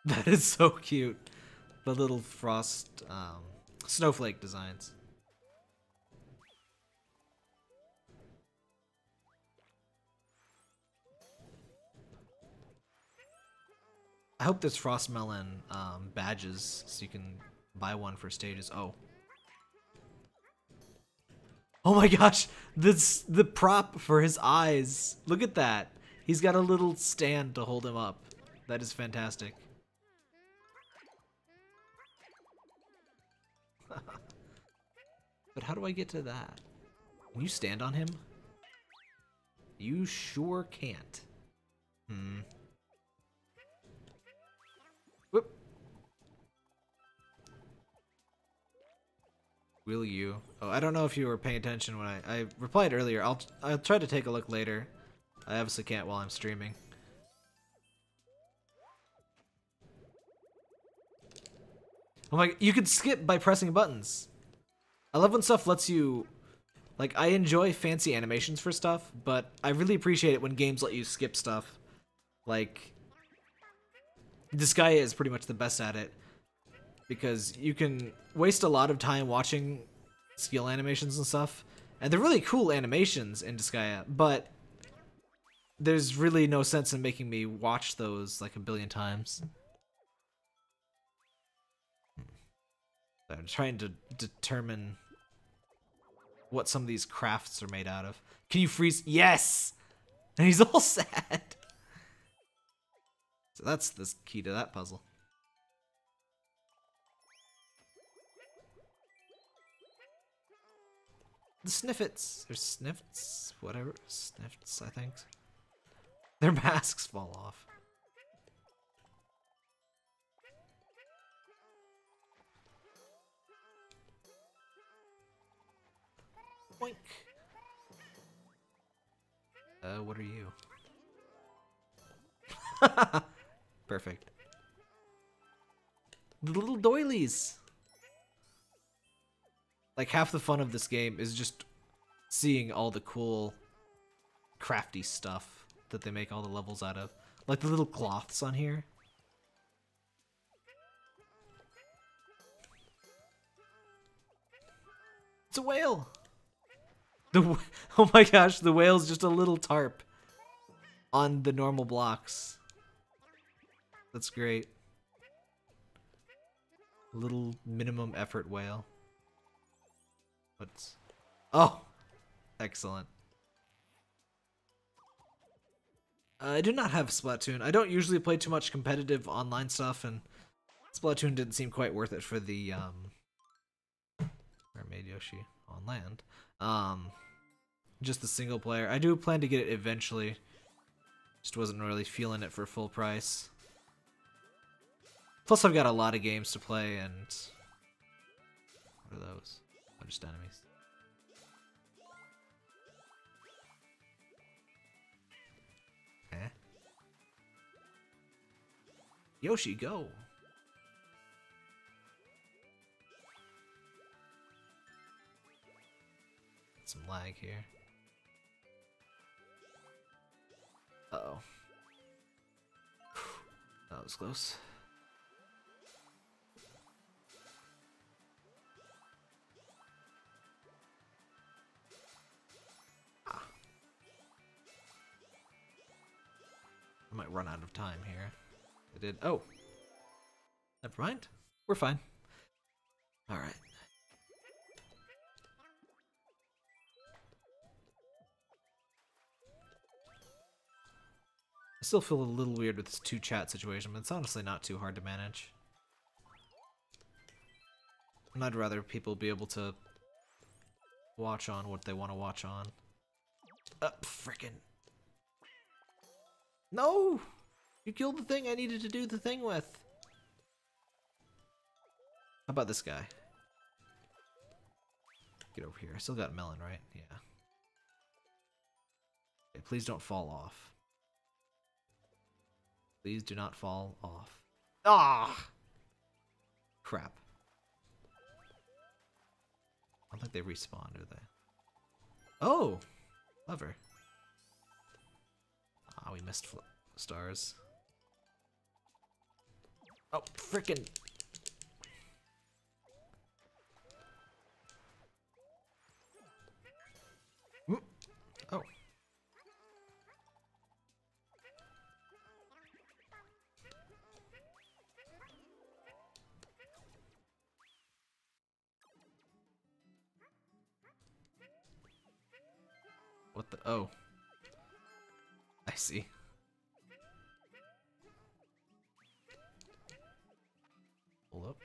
That is so cute. The little frost, snowflake designs. I hope there's frost melon badges so you can buy one for stages. Oh. Oh my gosh, this the prop for his eyes. Look at that. He's got a little stand to hold him up. That is fantastic. But how do I get to that? Can you stand on him? You sure can't. Whoop. Will you? Oh, I don't know if you were paying attention when I replied earlier. I'll try to take a look later. I obviously can't while I'm streaming. Oh my, you can skip by pressing buttons. I love when stuff lets you, like, I enjoy fancy animations for stuff, but I really appreciate it when games let you skip stuff. Like, Disgaea is pretty much the best at it, because you can waste a lot of time watching skill animations and stuff, and they're really cool animations in Disgaea, but there's really no sense in making me watch those like a billion times. I'm trying to determine what some of these crafts are made out of. Can you freeze? Yes! And he's all sad. So that's the key to that puzzle. The Sniffits. Or Sniffits? Whatever. Sniffits, I think. Their masks fall off. Boink. What are you? Perfect. The little doilies. Like, half the fun of this game is just seeing all the cool crafty stuff that they make all the levels out of. Like the little cloths on here. It's a whale! Oh my gosh, the whale's just a little tarp on the normal blocks. That's great. Little minimum effort whale. What's... Oh! Excellent. I do not have Splatoon. I don't usually play too much competitive online stuff, and Splatoon didn't seem quite worth it for the, Mermaid Yoshi on land. Just the single player. I do plan to get it eventually. Just wasn't really feeling it for full price. Plus I've got a lot of games to play, and... What are those? Oh, just enemies. Eh? Yoshi, go! Some lag here. Uh-oh. That was close. Ah. I might run out of time here. I did. Oh! Never mind. We're fine. Alright. I still feel a little weird with this 2-chat situation, but it's honestly not too hard to manage. And I'd rather people be able to watch on what they want to watch on. Frickin'. No! You killed the thing I needed to do the thing with. How about this guy? Get over here. I still got melon, right? Yeah. Okay, please don't fall off. Please do not fall off. Ah! Crap. I don't think they respawn, do they? Oh! Clever. Ah, we missed stars. Oh, frickin'! Oh. What the? Oh. I see. Pull up.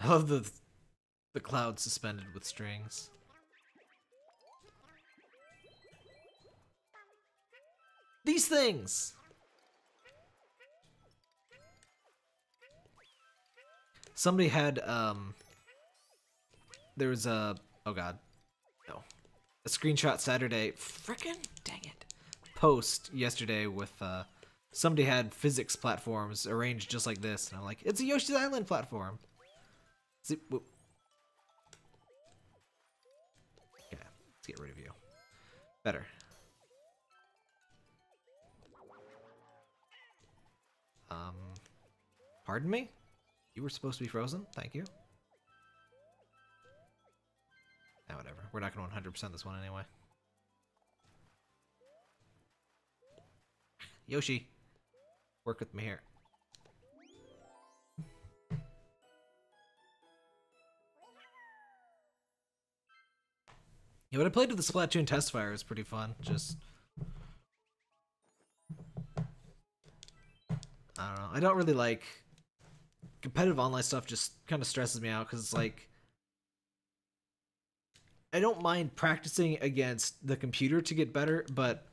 I love the cloud suspended with strings. These things! Somebody had, there was a, oh god, no. A screenshot Saturday, frickin' dang it, post yesterday with, somebody had physics platforms arranged just like this, and I'm like, it's a Yoshi's Island platform! See, okay, let's get rid of you. Better. Pardon me? You were supposed to be frozen? Thank you. Ah, whatever. We're not going to 100% this one anyway. Yoshi, work with me here. Yeah, what I played with the Splatoon test fire was pretty fun. Just... I don't know. I don't really like... Competitive online stuff just kind of stresses me out, because it's like... I don't mind practicing against the computer to get better, but...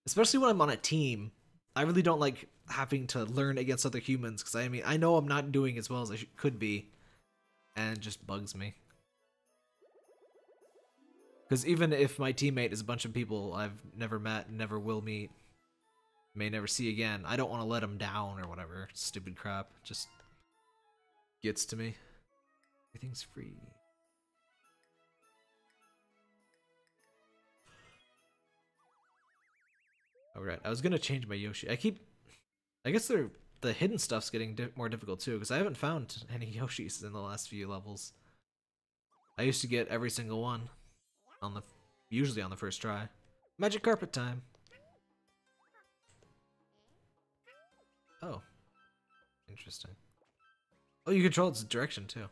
Especially when I'm on a team, I really don't like having to learn against other humans, because I mean, I know I'm not doing as well as I could be, and it just bugs me. Because even if my teammate is a bunch of people I've never met, never will meet, may never see again, I don't want to let them down or whatever. Stupid crap. Just gets to me. Everything's free. Alright, I was gonna change my Yoshi. I guess the hidden stuff's getting more difficult too, because I haven't found any Yoshis in the last few levels. I used to get every single one usually on the first try. Magic carpet time. Oh, interesting. Oh, you control its direction too.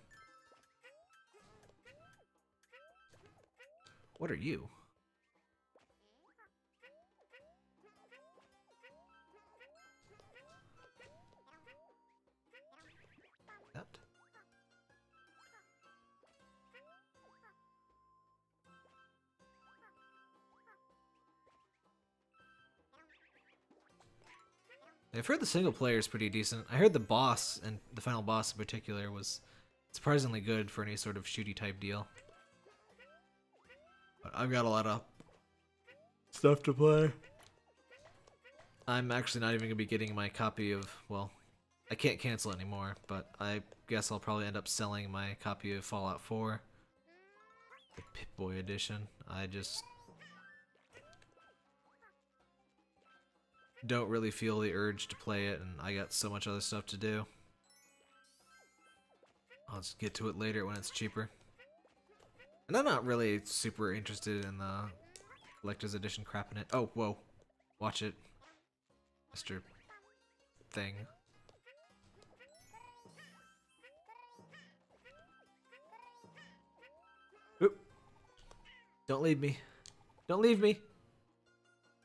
What are you? That? I've heard the single player is pretty decent. I heard the boss, and the final boss in particular, was surprisingly good for any sort of shooty type deal. But I've got a lot of stuff to play. I'm actually not even going to be getting my copy of, well, I can't cancel anymore, but I guess I'll probably end up selling my copy of Fallout 4. The Pip-Boy edition. I just don't really feel the urge to play it, and I got so much other stuff to do. I'll just get to it later when it's cheaper. And I'm not really super interested in the collector's edition crap in it. Oh, whoa. Watch it. Mr. Thing. Oop. Don't leave me. Don't leave me.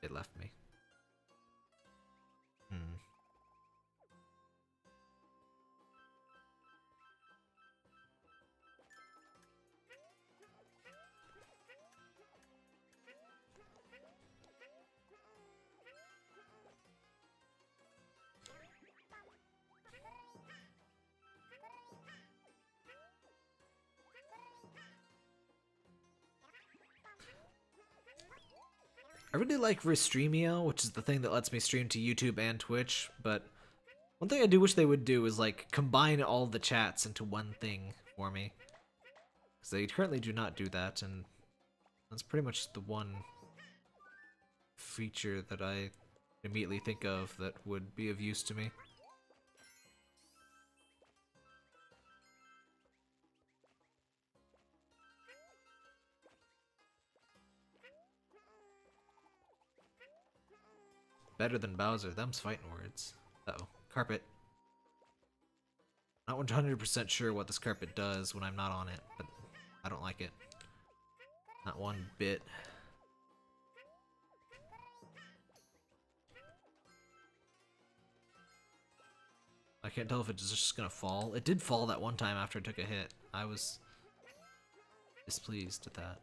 It left me. I really like Restreamio, which is the thing that lets me stream to YouTube and Twitch, but one thing I do wish they would do is like combine all the chats into one thing for me. Because they currently do not do that, and that's pretty much the one feature that I immediately think of that would be of use to me. Better than Bowser, them's fighting words. Uh-oh, carpet. Not 100% sure what this carpet does when I'm not on it, but I don't like it. Not one bit. I can't tell if it's just gonna fall. It did fall that one time after I took a hit. I was displeased at that.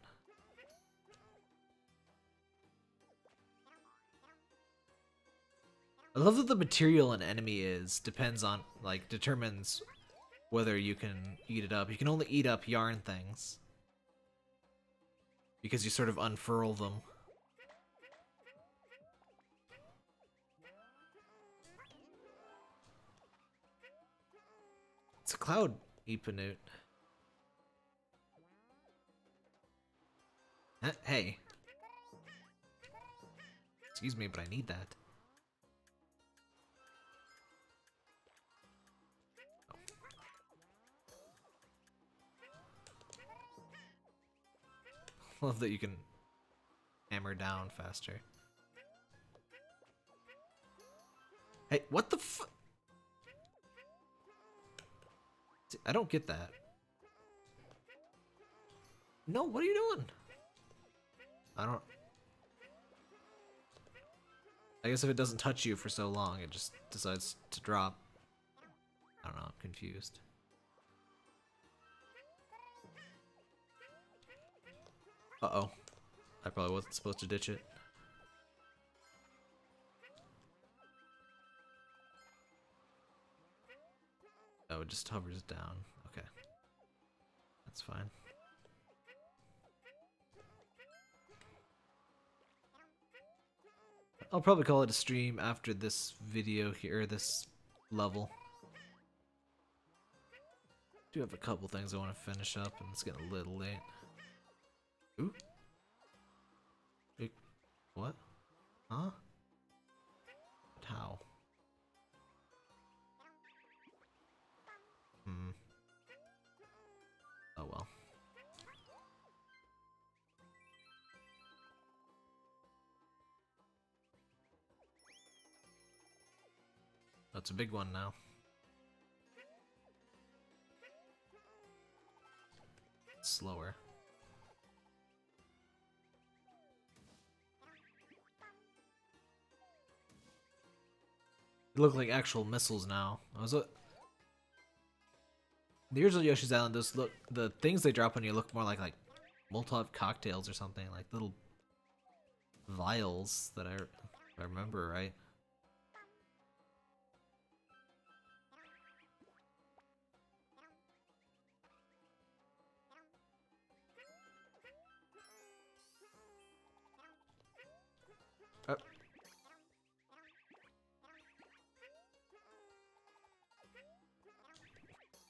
I love that the material an enemy determines whether you can eat it up. You can only eat up yarn things because you sort of unfurl them. It's a cloud Epanute. Hey. Excuse me, but I need that. Love that you can hammer down faster. Hey, what the f- I don't get that. No, what are you doing? I guess if it doesn't touch you for so long, it just decides to drop. I don't know, I'm confused. Uh-oh. I probably wasn't supposed to ditch it. Oh, it just hovers down. Okay. That's fine. I'll probably call it a stream after this video here, this level. I do have a couple things I want to finish up, and it's getting a little late. Ooh. What? Huh? That's a big one now. Slower. They look like actual missiles now. The original Yoshi's Island, the things they drop on you look more like Molotov cocktails or something, like little vials that if I remember right.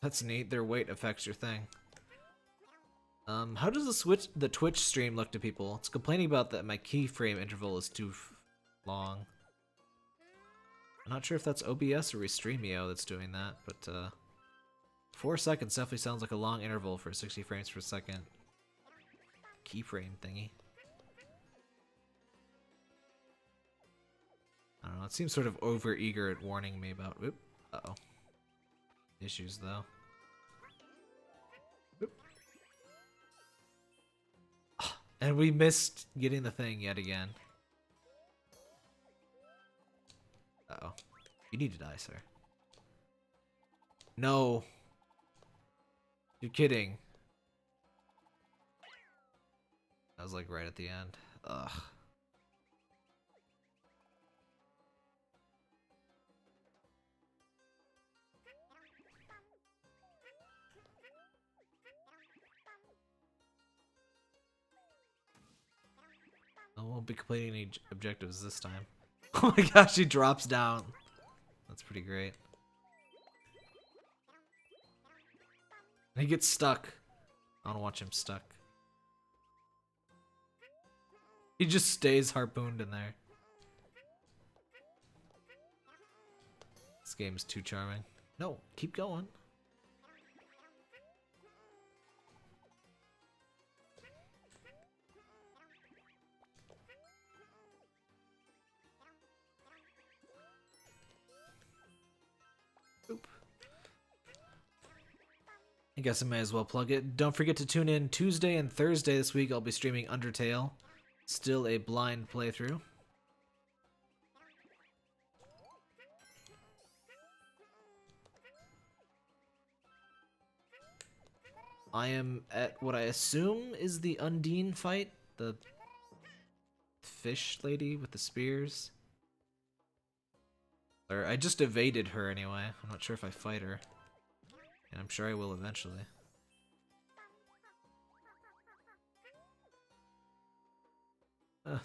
That's neat. Their weight affects your thing. How does the Twitch stream look to people? It's complaining about that my keyframe interval is too long. I'm not sure if that's OBS or Restreamio that's doing that, but 4 seconds definitely sounds like a long interval for 60 frames per second keyframe thingy. I don't know. It seems sort of over eager at warning me about. Oop. Uh-oh. Issues though. Oop. And we missed getting the thing yet again. Uh-oh. You need to die, sir. No. You're kidding. That was like right at the end. Ugh. I won't be completing any objectives this time. Oh my gosh, he drops down. That's pretty great. And he gets stuck. I want to watch him stuck. He just stays harpooned in there. This game is too charming. No, keep going. I guess I may as well plug it. Don't forget to tune in Tuesday and Thursday this week. I'll be streaming Undertale. Still a blind playthrough. I am at what I assume is the Undine fight. The fish lady with the spears. Or I just evaded her anyway. I'm not sure if I fight her. And I'm sure I will eventually.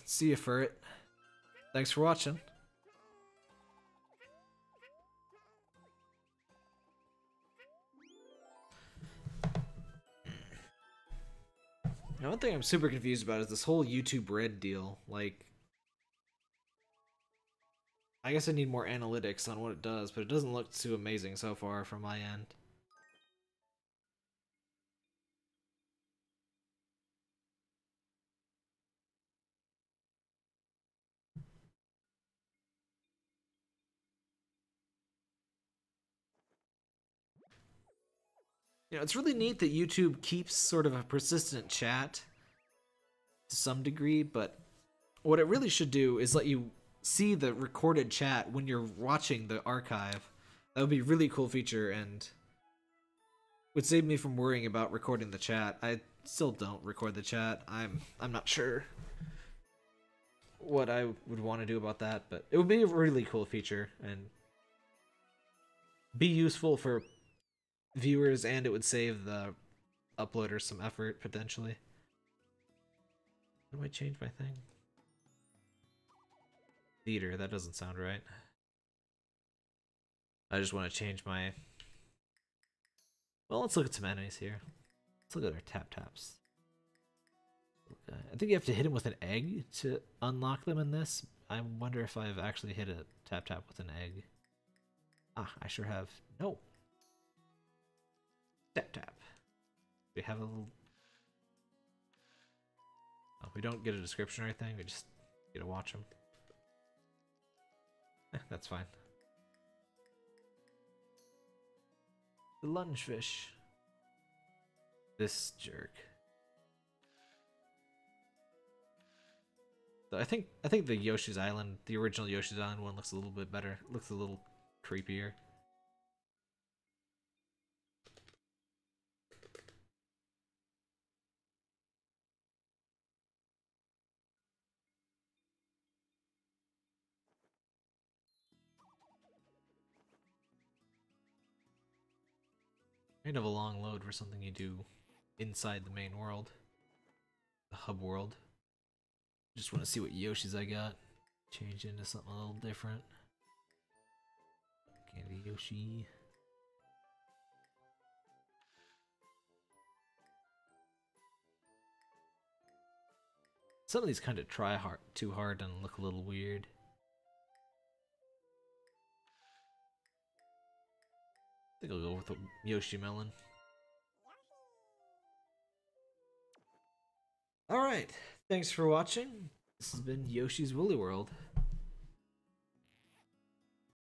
See you for it. Thanks for watching. Now, one thing I'm super confused about is this whole YouTube Red deal. Like, I guess I need more analytics on what it does, but it doesn't look too amazing so far from my end. You know, it's really neat that YouTube keeps sort of a persistent chat to some degree, but what it really should do is let you see the recorded chat when you're watching the archive. That would be a really cool feature and would save me from worrying about recording the chat. I still don't record the chat. I'm not sure what I would want to do about that, but it would be a really cool feature and be useful for viewers, and it would save the uploader some effort potentially. How do I change my thing? Theater, that doesn't sound right. I just want to change my... Well, let's look at some enemies here. Let's look at our tap-taps. I think you have to hit him with an egg to unlock them in this. I wonder if I've actually hit a tap-tap with an egg. Ah, I sure have. No. Tap-tap. We have a little... Oh, we don't get a description or anything, we just get to watch them. That's fine. The lungefish. This jerk. So I think the Yoshi's Island, the original Yoshi's Island one, looks a little bit better. Looks a little creepier. Kind of a long load for something you do inside the main world. The hub world. Just want to see what Yoshis I got. Change into something a little different. Candy Yoshi. Some of these kind of try too hard and look a little weird. I think I'll go with the Yoshi Melon. Alright, thanks for watching. This has been Yoshi's Woolly World.